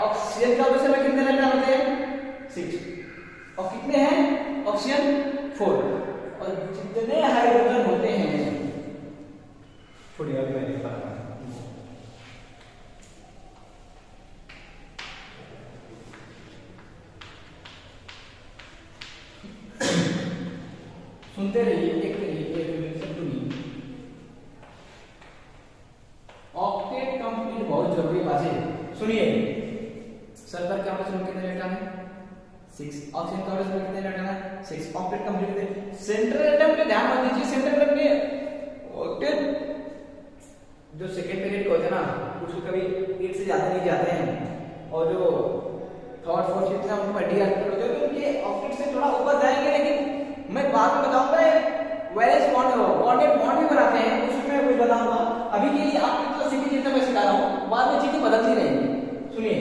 ऑक्सीजन का आउटर शेल में कितने इलेक्ट्रॉन होते हैं 6, और कितने हैं ऑक्सीजन 4, और जितने हाइड्रोजन होते हैं, छोड़िए अभी मैं लिखता हूं, सुनते रहिए, देखते रहिए, सब सुनिए। ऑक्टेट कंप्लीट बहुत जरूरी बात है, सुनिए। सल्फर के ऑक्टेट में कितने इलेक्ट्रॉन है? 6। ऑक्सीजन के ऑक्टेट में कितने इलेक्ट्रॉन है? 6। ऑक्टेट कंप्लीट है। सेंट्रल एटम पे ध्यान मत दीजिए, सेंट्रल एटम में ऑक्टेट जो सेकंड पीरियड के होते हैं ना, उसको कभी 8 से ज्यादा नहीं जाते हैं, और जो थर्ड फोर्थ फिफ्थ है उनको डी ऑक्टेट होते हैं, तो उनके ऑक्टेट से थोड़ा ऊपर जाएंगे। लेकिन मैं बाद में बताऊंगा वैलेंस बॉन्ड कोऑर्डिनेट बॉन्ड भी बनाते हैं, उसमें कुछ बताऊंगा। अभी के लिए आपको तो सीखी जितना मैं सिखा रहा हूं, बाद में चीजें बदलती रहेंगी, सुनिए।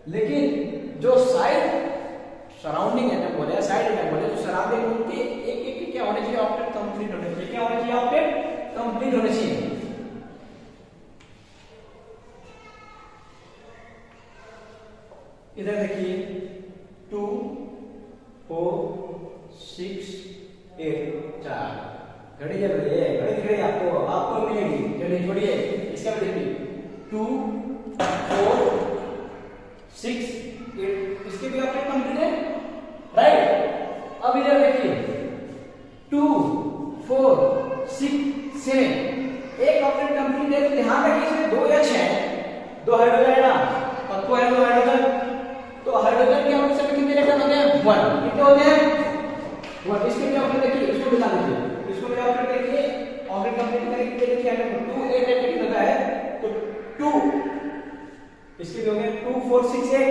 लेकिन जो साइड सराउंडिंग एटम बोले, साइड एटम बोले, जो सराउंडिंग उनके एक एक क्या होने चाहिए? ऑक्टेट कंप्लीट होने चाहिए। क्या होने चाहिए? ऑक्टेट कंप्लीट होने चाहिए। इधर देखिए 2 4 6 8 4 घड़ी जब घड़ी दिख रही है आपको, आपको मिलेगी। चलिए छोड़िए, इसका भी देखिए 2 4 6 8, इसके भी ऑक्टेट कंप्लीट है, राइट। अब इधर देखिए 2 4 6 7, एक ऑक्टेट कंप्लीट है। तो ध्यान रखिए इसमें 2 या 6 2 हाइड्रोजन है ना, पक्को है 2 हाइड्रोजन। तो हाइड्रोजन के ऑक्टेट में कितने इलेक्ट्रॉन होते हैं? 1। कितने होते हैं? 1। इसके भी ऑक्टेट देखिए, इसको बता दीजिए, इसको भी ऑक्टेट देखिए, ऑक्टेट कंप्लीट करके कितने लिखे हैं? 2 8 8 कितना होता है? तो 2, इसके भी हो गए 2 4 6 8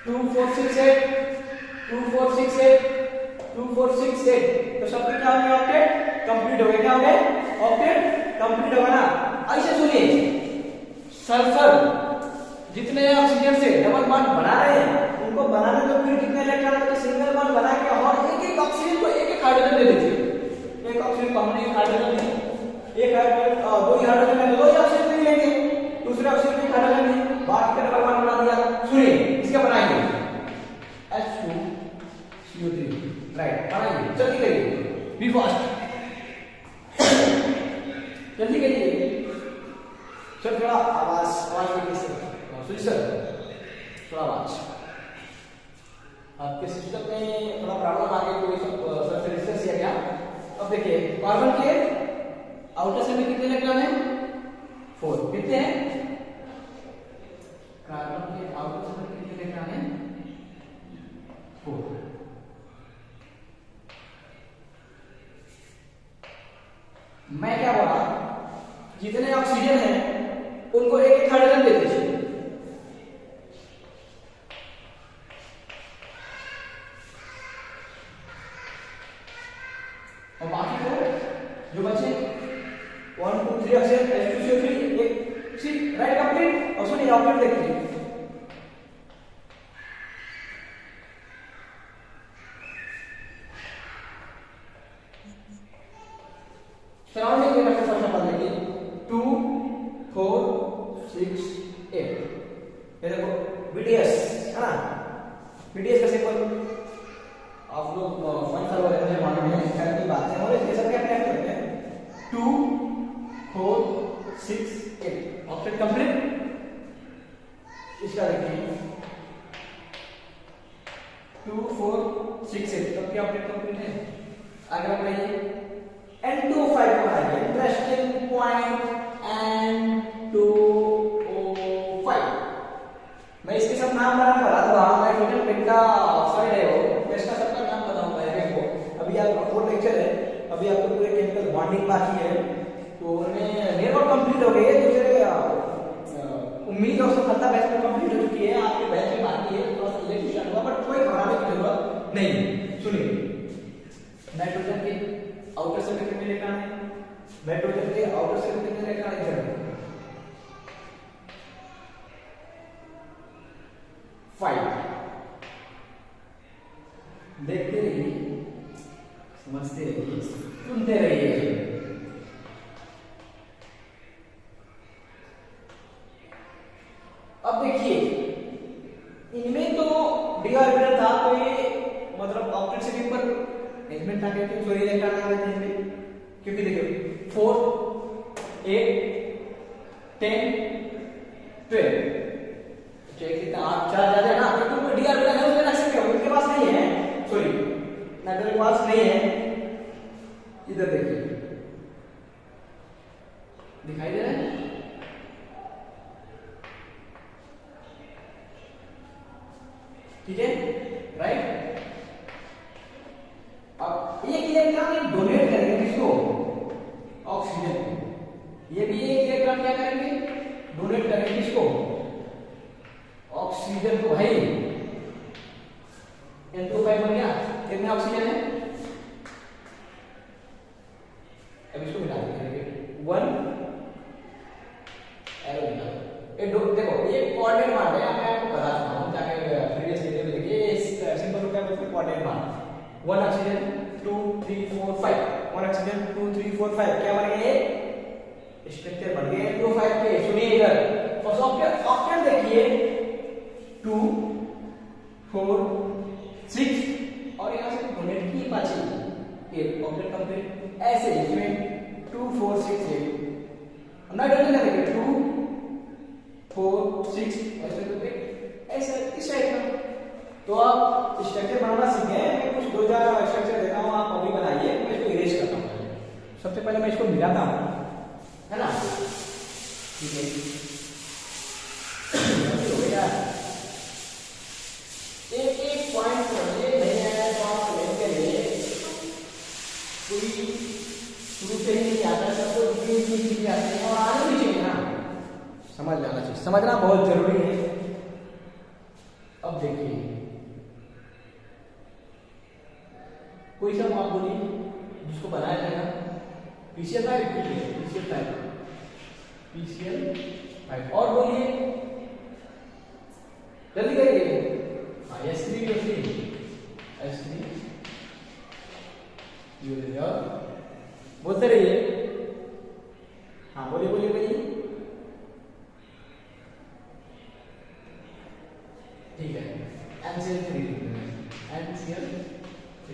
2 4 6 8 2 4 6 8 2 4 6 8, तो सबके क्या हो गए? ऑक्टेट कंप्लीट हो गए। क्या हो गए? ऑक्टेट कंप्लीट होगा ना। ऐसे सुनिए, सल्फर जितने ऑक्सीजन से डबल बॉन्ड बना रहे हैं, उनको बनाने तो फिर कितने इलेक्ट्रॉन होते हैं? सिंगल बॉन्ड बना के और एक एक ऑक्सीजन को एक एक हाइड्रोजन दे देते। एक ऑक्सीजन को हमने एक हाइड्रोजन दी, एक हाइड्रोजन 2 ही हाइड्रोजन है, 2 ही ऑक्सीजन नहीं लेंगे, दूसरे ऑक्सीजन में हाइड्रोजन दी, बाकी का डबल बॉन्ड बना दिया। सुनिए, इसका बनाएंगे H2CO3, राइट। बनाइए, जल्दी करिए, बी फास्ट, जल्दी करिए सर। थोड़ा आवाज देखिए सर, सुनिए सर, थोड़ा आवाज। आपके सिस्टम में थोड़ा प्रॉब्लम आ गई, कोई सर से रिसर्च किया गया। अब देखिए कार्बन के आउटर शेल में कितने इलेक्ट्रॉन है? 4। कितने हैं? कार्बन के आउटर शेल में कितने इलेक्ट्रॉन है? 4। मैं क्या बोला, जितने ऑक्सीजन है उनको एक एक हाइड्रोजन दे दीजिए। और बाकी को जो बचे 1 2 3 ऑक्सीजन H2CO3 एक सी, राइट, कंप्लीट। और सुनिए ऑक्टेट देखिए, सराउंडिंग में रखकर फर्स्ट नंबर देखिए 2 4 6 8। ये देखो BTS है ना, BTS का सिंबल आप लोग फन सर्वर है, मुझे मालूम है, खैर की बात है, और ये सब क्या टाइप करते हैं? 2 4 6 8, ऑक्टेट कंप्लीट। इसका देखिए 2 4 6 8, तब क्या ऑक्टेट कंप्लीट है? आगे बढ़ाइए, N2O5 को बनाइए, इंटरेस्टिंग पॉइंट N2O5। मैं इसके सब नाम बता दूंगा, नाइट्रोजन पेंटा ऑक्साइड है वो, इसका सबका नाम बताऊंगा को। अभी आप 4 लेक्चर है, अभी आपको पूरे केमिकल बॉन्डिंग बाकी है, तो उनमें मेरे और कंप्लीट हो गई है। दूसरे उम्मीद है उसको खत्ता बैच में कंप्लीट हो चुकी है, आपके बैच में बाकी है, थोड़ा सा लेट स्टार्ट हुआ, बट कोई घबराने की जरूरत नहीं। सुनिए, नाइट्रोजन के आउटर शेल में कितने इलेक्ट्रॉन है? नाइट्रोजन के आउटर शेल में कितने इलेक्ट्रॉन है? 5। देखते रहिए, समझते रहिए, सुनते रहिए। अब देखिए, इनमें तो डी ऑर्बिटल था, तो ये मतलब ऑक्टेट से भी ऊपर एलिमेंट आ गए थे, सॉरी इलेक्ट्रॉन आ गए थे इनमें, क्योंकि देखिए 4 8 10 12, चेक कितना 8 4 ज्यादा है ना, तो डी ऑर्बिटल है उसमें रख सकते हो, उनके पास नहीं है, सॉरी ठीक है, राइट। अब एक इलेक्ट्रॉन डोनेट करेंगे किसको, ऑक्सीजन को। ये भी एक इलेक्ट्रॉन क्या करेंगे, डोनेट करेंगे किसको, ऑक्सीजन को। भाई N2 बन गया, कितने ऑक्सीजन है, अब इसको मिटा देंगे, 1 एरो निकालो। देखो ये कोऑर्डिनेट मान है, मैं आपको बता चुका हूं, जाके प्रीवियस वीडियो में देखिए, ये सिंपल रूप में बोलते हैं कोऑर्डिनेट मान। 1 ऑक्सीजन 2 3 4 5, 1 ऑक्सीजन 2 3 4 5, क्या बन गए, स्ट्रक्चर बन गए 2 5 के। सुनिए इधर फर्स्ट ऑक्टेट देखिए, 2 4 6 और यहां से डोनेट की पाची, ये ऑक्टेट कंप्लीट। ऐसे इसमें 2 4 6 8 हम ना डोनेट करेंगे 2 4 6 ऐसे तो ऐसा इस टाइप का। तो आप स्ट्रक्चर बनाना सीख गए, मैं कुछ 2-4 स्ट्रक्चर देता हूं, आप अभी बनाइए, मैं इसको इरेज करता हूं। सबसे पहले मैं इसको मिलाता हूं, है ना, ठीक है, हो गया। एक पॉइंट समझिए, नहीं आया तो आप लेके लिए कोई शुरू से ही नहीं आता, सबको चीजें आती है और आने भी चाहिए ना, समझ लेना चाहिए, समझना बहुत जरूरी है। अब देखिए कोई सा आप बोलिए जिसको बनाया जाएगा, PCl5, PCl5 और बोलिए जल्दी करिए। हाँ S3 बोलते रहिए, हाँ बोलिए ठीक है, NCl3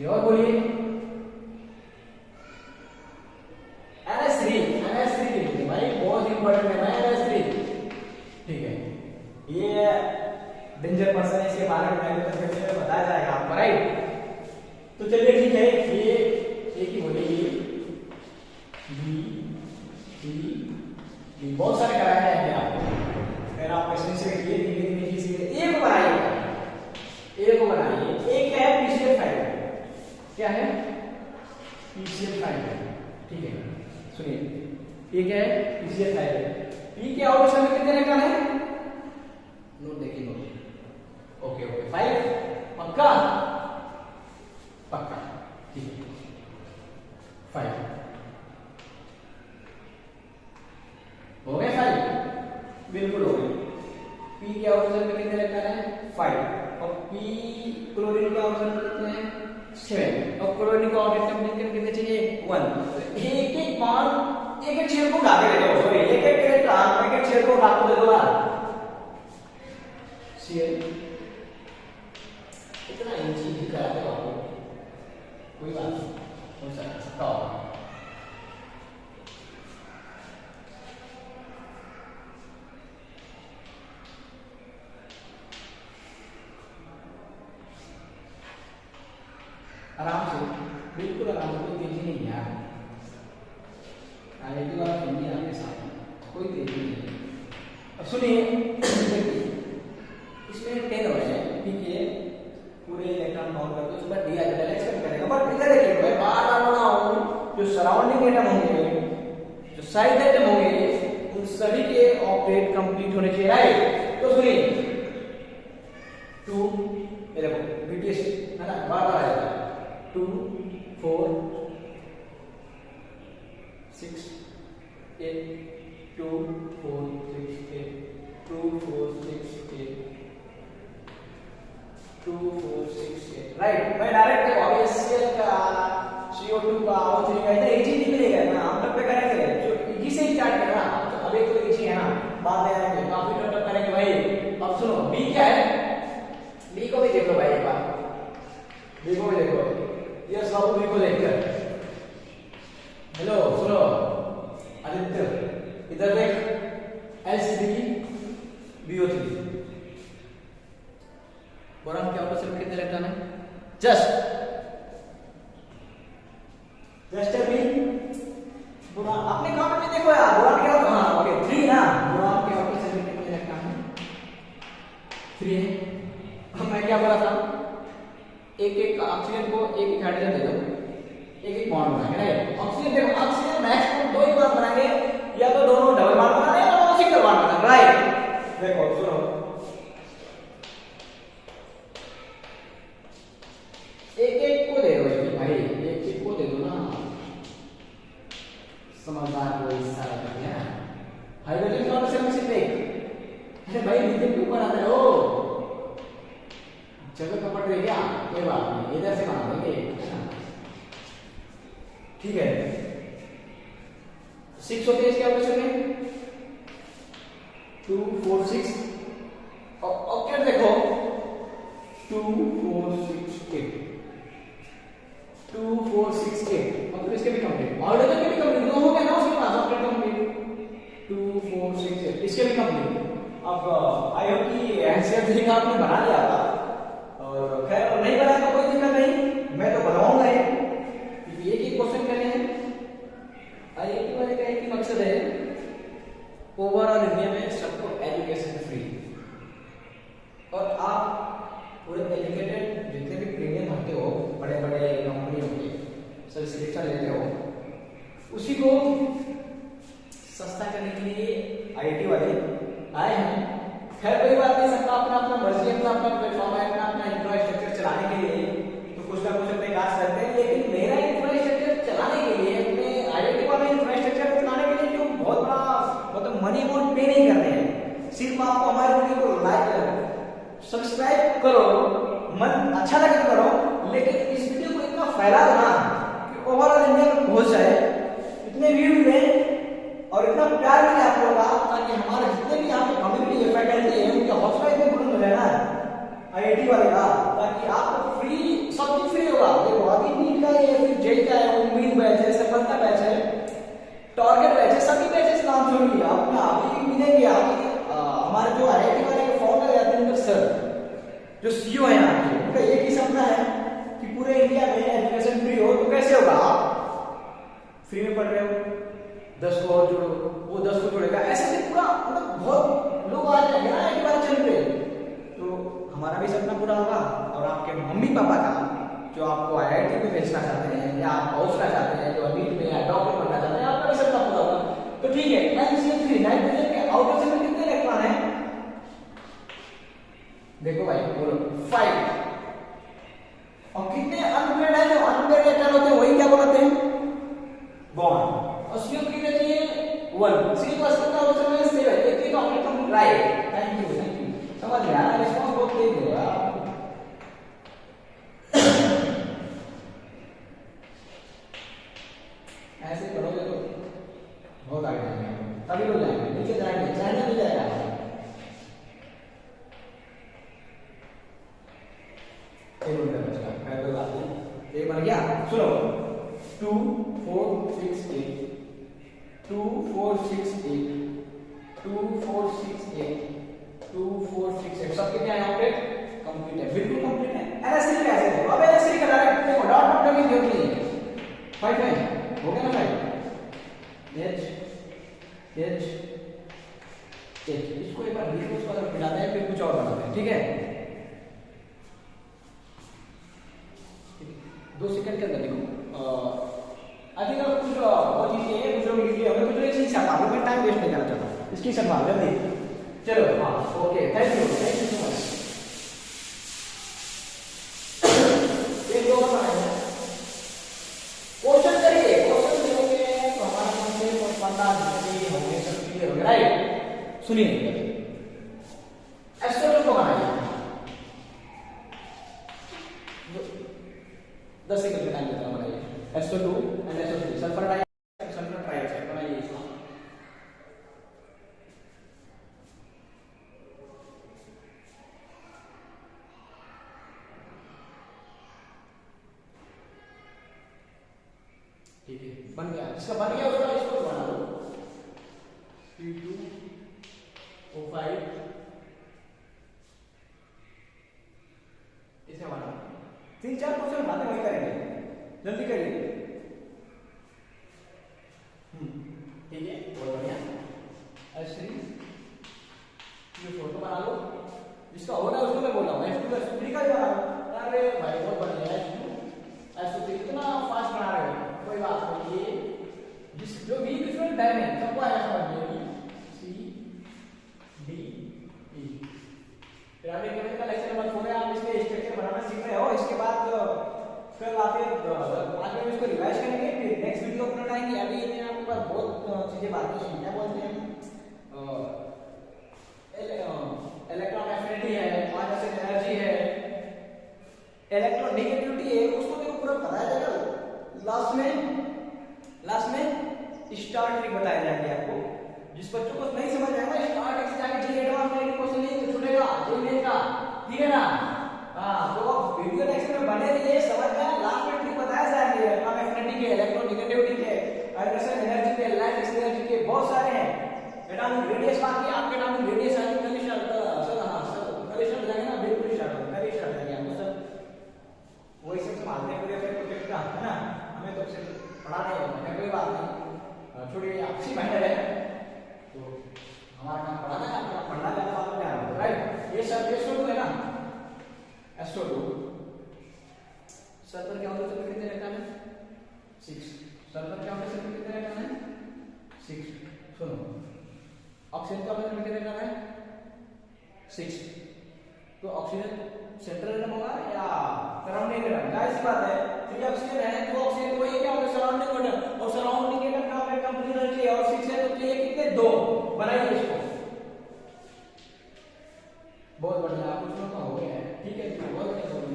और बोलिए NH3 भाई बहुत इंपॉर्टेंट है NH3, ठीक है, ये डेंजर पर्सन है, इसके बारे में बताया जाएगा आपको, राइट। तो चलिए ठीक है, ये एक ही बोलिए बी बहुत सारे कराए जाएंगे आपको, फिर आप क्वेश्चन से एक बनाइए, एक है PCl5, क्या है PCl5, ठीक है, सुनिए एक है PCl5, P के आउटर शेल में कितने इलेक्ट्रॉन है, नोट देखिए, नोट, ओके 5, पक्का, ठीक है, 5 हो गए, 5 बिल्कुल हो गए। P के आउटर शेल में कितने इलेक्ट्रॉन है, 5, और P क्लोरीन के आउटर शेल में कितने हैं, 7, और क्लोरीन का आउटर शेल कितने चाहिए, 1। एक मान एक शेल को उठा के दे दो, सॉरी एक शेल को उठा के दे दो यार, शेल इतना इजी दिखाते हो आपको, कोई बात नहीं, हो सकता होगा। आराम से, बिल्कुल आराम से, कोई तेजी नहीं है, आईआईटी वाला सुनिए आपके साथ, कोई तेजी नहीं है। अब सुनिए इसमें 10 बचे, ठीक है, पूरे इलेक्ट्रॉन काउंट करके उसके बाद डी आइसोलेशन करेगा, बट इधर देखिए मैं बार-बार बनाऊं, जो सराउंडिंग एटम होंगे, जो साइड एटम होंगे, उन सभी के ऑक्टेट कंप्लीट होने चाहिए, राइट। तो सुनिए 2 ये देखो BTS है ना, बार-बार आएगा, 2 4 6 8 2 4 6 8 2 4 6 8 2 4 6 8, राइट। मैं डायरेक्ट HCl का CO2 का O3 का इतना इजी नहीं मिलेगा ना, हम तब पे करेंगे जो इजी से स्टार्ट करना, अब एक तो इजी है ना, बाद में आएंगे काफी टफ करेंगे भाई। अब सुनो B क्या है, B को भी देखो भाई, एक बार B को भी देखो, ये सब B को देखकर, हेलो सुनो आदित्य, इधर देख H3BO3, बोरान के आउटर शेल में कितने इलेक्ट्रॉन है, जस्ट अभी बोरान अपने काम में देखो यार, बोरान के आउटर, हाँ ओके 3 ना, बोरान के आउटर शेल में कितने इलेक्ट्रॉन है, 3 है। मैं क्या बोला था एक एक ऑक्सीजन को एक एक हाइड्रोजन दे दो, एक एक बॉन्ड बनाएंगे, राइट। ऑक्सीजन देखो, ऑक्सीजन मैक्सिमम दो ही बार बनाएंगे, या तो दोनों डबल बॉन्ड बनाएंगे या दोनों सिंगल बॉन्ड बनाएंगे, राइट। देखो सुनो, एक एक को दे दो भाई, एक एक को दे दो ना, समझदार को इशारा कर दिया। हाइड्रोजन कौन से सिर्फ एक, अरे भाई नीचे क्यों बनाते हो, जगह कपट रही क्या, कोई बात नहीं, इधर से बना देंगे, ठीक है। 6 होते हैं इसके ऑप्शन में, 2 4 6, और क्या देखो 2 4 6 8, 2 4 6 8, मतलब इसके भी कंप्लीट, हाइड्रोजन के भी कंप्लीट, दो हो गए ना उसके पास ऑप्शन कंप्लीट, 2 4 6 8, इसके भी कंप्लीट। अब आई होप कि आंसर तरीका आपने बना लिया था, और खैर नहीं बनाया तो कोई दिक्कत नहीं, मैं तो बनाऊंगा ही, क्योंकि एक ही क्वेश्चन करने हैं। आईआईटी वाले का एक ही मकसद है, ओवरऑल इंडिया में सबको एजुकेशन फ्री, और आप पूरे एजुकेटेड जितने भी प्रीमियम भरते हो बड़े बड़े कंपनियों के सब्सक्रिप्शन लेते हो, उसी को सस्ता करने के लिए आईआईटी वाले आए हैं। खैर कोई बात नहीं, सबका अपना अपना मर्जी, अपना अपना प्लेटफॉर्म है, अपना अपना इंफ्रास्ट्रक्चर चलाने के लिए तो कुछ ना कुछ अपने काज करते हैं, लेकिन मेरा इंफ्रास्ट्रक्चर चलाने के लिए, अपने आईआईटी वाला इंफ्रास्ट्रक्चर चलाने के लिए जो बहुत बड़ा मतलब मनी अमाउंट पे नहीं करते हैं, सिर्फ आपको हमारे वीडियो को लाइक सब्सक्राइब करो, मन अच्छा लगे तो करो, लेकिन इस वीडियो को इतना फैला देना कि ओवरऑल इंडिया में पहुंच जाए, इतने व्यू मिले और इतना प्यार मिले आप लोगों का, ताकि हमारे जितने भी यहाँ पे कम्युनिटी है, फैकल्टी है, उनके हौसला इतने बुलंद हो जाए ना आईआईटी वाले का, ताकि आपको फ्री सब कुछ फ्री होगा। देखो अभी नीट का है, फिर जेई का है, उम्मीद बैच है, सफलता बैच है, टारगेट बैच है, सभी बैचेस लॉन्च होंगे, आपको अभी मिलेंगे। अभी हमारे जो आईआईटी वाले के फाउंडर है अरविंदर सर, जो सीईओ है यहाँ के, उनका एक ही सपना है कि पूरे इंडिया में एजुकेशन फ्री हो। तो कैसे होगा, आप फ्री में पढ़ रहे हो, 10 को और जोड़ो, वो 10 को जोड़ेगा, ऐसे से पूरा मतलब बहुत लोग आ जाएंगे ना एक बार चल पे, तो हमारा भी सपना पूरा होगा, और आपके मम्मी पापा का जो आपको आईआईटी में भेजना चाहते हैं या आप पहुंचना चाहते हैं, जो अभी में या डॉक्टर बनना चाहते हैं, आपका भी सपना पूरा होगा। तो ठीक है, नाइट्रोजन के आउटर शेल में कितने इलेक्ट्रॉन है, देखो भाई बोलो 5, और कितने अनपेड है, जो अनपेड इलेक्ट्रॉन होते हैं वही क्या बोलते हैं, बॉन्ड, और CO की रहती है 1, C प्लस का आउटर में 7, एक ही टॉपिक हम राइट। थैंक यू समझ गया, रिस्पांस बहुत तेज दे रहा है। ऐसे करोगे तो बहुत आगे जाएंगे, तभी हो जाएंगे, नीचे जाएंगे, चढ़ने मिल जाएगा। एक बन गया, सुनो 2 4 6 8, 2 4 6 8, 2 4 6 8, 2 4 6 8, सब कितने हैं ऑपरेट कंप्लीट है, बिल्कुल कंप्लीट है। एनएससी कैसे देखो, अब एनएससी का डायरेक्ट देखो डॉट डॉट की जरूरत नहीं है, 5 है हो गया ना, 5 H इसको एक बार लिखो, उसको अगर मिलाते हैं फिर कुछ और बनाते हैं, ठीक है। 2 सेकंड के अंदर देखो, आई थिंक कुछ बहुत चीजें हैं, दूसरों को लिख लिया, हमें कुछ एक चीज मार लो, मैं टाइम वेस्ट नहीं करना चाहता, इसकी शर्ट मार जल्दी, चलो हाँ okay, thank you so much. एक दो बनाएंगे, क्वेश्चन करिए, क्वेश्चन देखोगे तो हमारा कॉन्सेप्ट पता नहीं होंगे, सब क्लियर होगा, राइट। सुनिए एस्ट्रोटॉप को बनाइए, 10 सेकंड का टाइम देता हूं, बनाइए SO2 and SO3 sulphur dioxide, sulphur trioxide बनाइए इसको। ठीक है बन गया, इसका बन गया, उसका इसको बना लो C2O5, इसे बना 3-4 क्वेश्चन बनाते वही करेंगे, जल्दी करिए। ठीक है बहुत बढ़िया, S3 ये फोटो बना लो, जिसका हो रहा है उसको मैं बोल रहा हूँ, S2 का भी बना लो, अरे भाई बहुत बढ़िया है, ऐसे तो इतना फास्ट बना रहे हो, कोई बात नहीं। ये जिस जो भी डिफरेंट डायमेंशन सबको आएगा समझ में, C D E. Pyramid geometry का लेक्चर नंबर 4 है, आप इसके स्ट्रक्चर बनाना सीख रहे हो। इसके बाद कल आते 5 मिनट इसको रिवाइज करेंगे, फिर नेक्स्ट वीडियो अपना उठाएंगे। अभी इतने आपके पास बहुत चीजें बाकी हैं, क्या बोलते हैं, इलेक्ट्रॉन एफिनिटी है, पांच एनर्जी है, इलेक्ट्रॉन नेगेटिविटी है, उसको देखो पूरा बताया जाएगा। लास्ट में स्टार ट्रिक बताया जाएगी आपको। जिस बच्चों को नहीं समझ आएगा स्टार ट्रिक से जाके जी एडवांस में क्वेश्चन नहीं छूटेगा, जी का, ठीक है ना। हां, तो आप वीडियो लेक्चर में बने रहिए, समझ में लास्ट में ट्रिक बताया जाएंगे, इलेक्ट्रॉन एफिनिटी के, इलेक्ट्रॉन नेगेटिविटी के, हाइड्रोजन एनर्जी के, लाइट एनर्जी के, बहुत सारे हैं। एटॉमिक रेडियस बाकी आपके एटॉमिक रेडियस आगे कल स्टार्ट सर, हां सर कल स्टार्ट जाएंगे ना, बिल्कुल स्टार्ट होगा, कल स्टार्ट जाएंगे आपको सर। वही सब संभालने के लिए प्रोजेक्ट का है ना, हमें तो सिर्फ पढ़ाना ही होता है, कोई बात नहीं, छोड़िए आपसी मैटर है, तो हमारा काम पढ़ाना है, आपका पढ़ना ज्यादा बात में आ रहा है, राइट। ये सर SO2 है ना, SO2 सल्फर क्या होता है, सल्फर कितने इलेक्ट्रॉन है, 6। सल्फर क्या होता है, सल्फर कितने इलेक्ट्रॉन है, 6। सुनो, ऑक्सीजन का मतलब कितने इलेक्ट्रॉन है, 6। तो ऑक्सीजन सेंट्रल एटम होगा या सराउंडिंग एटम, जाहिर सी बात है, तो ये ऑक्सीजन है तो ऑक्सीजन को ये क्या होता है, सराउंडिंग एटम, और सराउंडिंग एटम का हमें कंप्लीट है, और 6 है तो ये कितने, 2। बनाइए इसको, बहुत बढ़िया, आप कुछ लोग हो गया है, ठीक है, बहुत बढ़िया, होने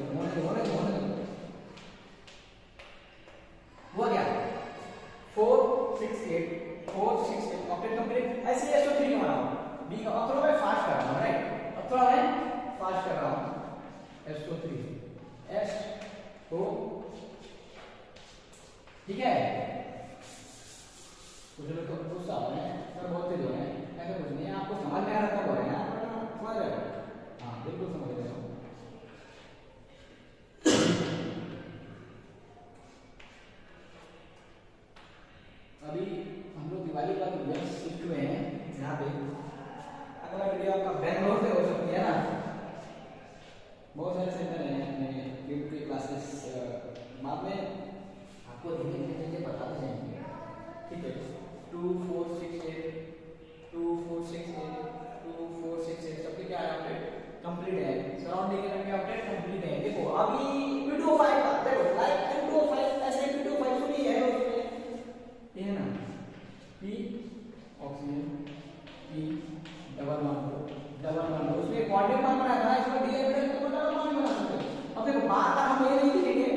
हुआ क्या, 4 6 8 ऑक्टेट कंप्लीट। ऐसे SO3 का बनाओ, बी का अब थोड़ा मैं फास्ट कर रहा हूं, राइट, अब थोड़ा मैं फास्ट कर रहा हूं, SO3 SO, ठीक है। कुछ लोग तो गुस्सा हो रहे हैं सर, बहुत तेज हो रहे हैं, ऐसा कुछ नहीं है, आपको समझ में आ रहा था बोल रहे हैं, समझ रहे हो, हाँ बिल्कुल समझ रहे हो। अभी हम लोग दिवाली का वीडियो शिफ्ट हुए हैं यहाँ पे, अगला वीडियो आपका बैंगलोर से हो सकती है ना, बहुत सारे सेंटर हैं अपने यूट्यूब के क्लासेस, बाद में आपको धीरे धीरे बताते जाएंगे, ठीक है। 2 4 6 8 2 4 6 8 2 4 6 8 सबके क्या है, अपडेट कंप्लीट है, सराउंडिंग एटम के अपडेट कंप्लीट है। देखो अभी वीडियो 5 का देखो, लाइक वीडियो 5 ऐसे वीडियो 5 सुनी है उसमें, ये है ना, P oxygen P double one उसमें क्वांटम मान बनाया था, इसमें डी एलिमेंट को डबल मान बना सकते हैं। अब देखो बार बार हम ये नहीं लिखेंगे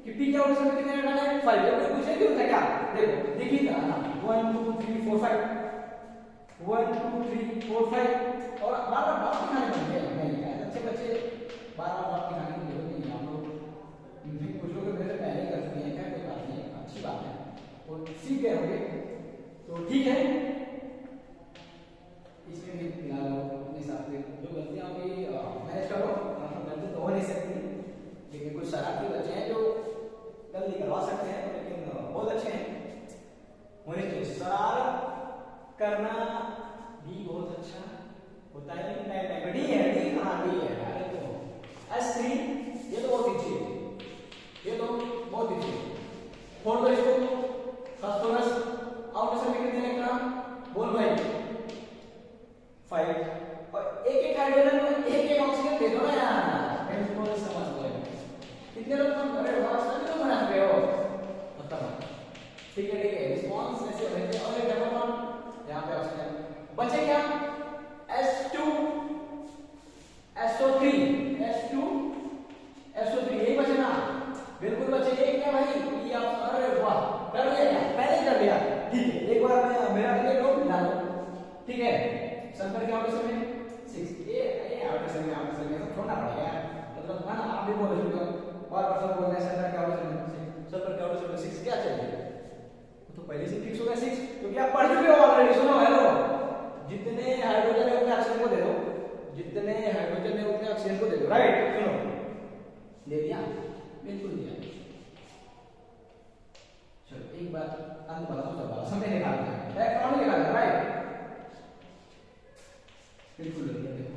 कि P क्या उसमें कितने इलेक्ट्रॉन है, 5, जब कोई पूछे क्यों था क्या, देखो देखिए था ना, 1 2 3 4 5 1 2 3 4 5, और बार बार डॉट दिखाने पड़ते हैं, नहीं अच्छे बच्चे बार बार डॉट दिखाने की जरूरत नहीं है, हम लोग कुछ लोग मेरे पहले कर चुके हैं, क्या कोई बात नहीं, अच्छी बात है, और सीख गए होंगे तो ठीक है। इसमें भी मिला लो अपने हिसाब से, जो गलतियां होगी मैनेज करो, गलती तो हो नहीं सकती, लेकिन कुछ शरारती बच्चे हैं जो गलती करवा सकते हैं, लेकिन बहुत अच्छे हैं, होने चाहिए। शरारत करना भी बहुत अच्छा होता है, लेकिन नहीं डी है, डी कहाँ डी है, अरे तो S3 ये तो बहुत पीछे है, ये तो बहुत पीछे है, फोड़ दो इसको, फास्फोरस आउटर से कितने इलेक्ट्रॉन, बोल भाई 5, और एक हाइड्रोजन में एक ऑक्सीजन दे दो ना यार, बिल्कुल समझ गए, कितने लोग काम कर रहे हो, सभी लोग बना रहे हो, बताओ, ठीक है, रिस्पांस ऐसे रहते हैं, और एक डबल बॉन्ड यहाँ पे ऑक्सीजन, बचे क्या, S2 SO3 यही बचे ना, बिल्कुल बचे, एक क्या भाई, ये आप अरे वाह कर लिया क्या, पहले कर लिया, ठीक है, एक बार मैं मेरा लिए नोट मिला लो, ठीक है। सल्फर के आउटर में 6, ये आउटर से सब छोड़ना पड़ेगा यार, मतलब ना आप भी बोल रहे हो, और सब बोल रहे हैं सल्फर के आउटर में 6 क्या चाहिए, तो पहले से फिक्स हो गया 6, क्योंकि आप पढ़ चुके हो ऑलरेडी, सुनो हेलो, जितने हाइड्रोजन है उतने ऑक्सीजन को दे दो, जितने हाइड्रोजन है उतने ऑक्सीजन को दे दो, राइट, सुनो दे दिया, बिल्कुल दिया, चलो एक बार अंत बता दो, सब समय निकाल दिया, इलेक्ट्रॉन निकाल दिया, राइट, बिल्कुल देखो।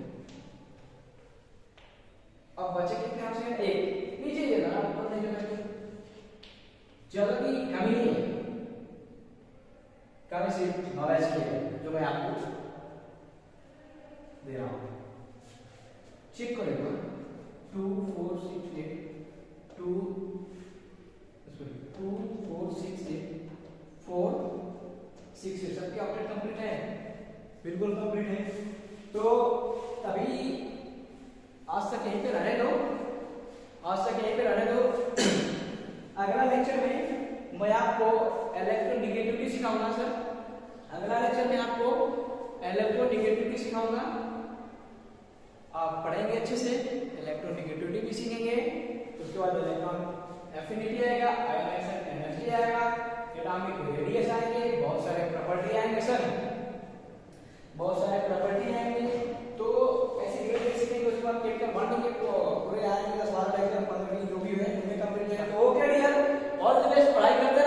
अब अब बचे कितने ऑप्शन? एक। नीचे ये ना ऊपर नहीं जाना, जगह की कमी नहीं है, कमी सिर्फ नॉलेज की है जो मैं आपको दे रहा हूं। चेक करेगा 2 4 6 8 2 4 6 8 4 6 8 सबके ऑप्शन कंप्लीट है, बिल्कुल कंप्लीट है। तो तभी आज तक यहीं पे रहने दो, आज तक यहीं पे रहने दो। अगला लेक्चर में मैं आपको इलेक्ट्रोनेगेटिविटी सिखाऊंगा सर, अगला लेक्चर में आपको इलेक्ट्रोनेगेटिविटी सिखाऊंगा। आप पढ़ेंगे अच्छे से, इलेक्ट्रोनेगेटिविटी भी सीखेंगे, उसके बाद इलेक्ट्रॉन एफिनिटी आएगा, आयोनाइजेशन एनर्जी आएगा, एटॉमिक रेडियस आएंगे, बहुत सारे प्रॉपर्टी आएंगे सर, बहुत सारे प्रॉपर्टी आएंगे। तो ऐसे धीरे सीखेंगे, उसके बाद चैप्टर 1 के पूरे आएंगे 10 12 लेक्चर 15 जो भी है उनमें कंप्लीट है। तो okay dear, all the best, पढ़ाई करते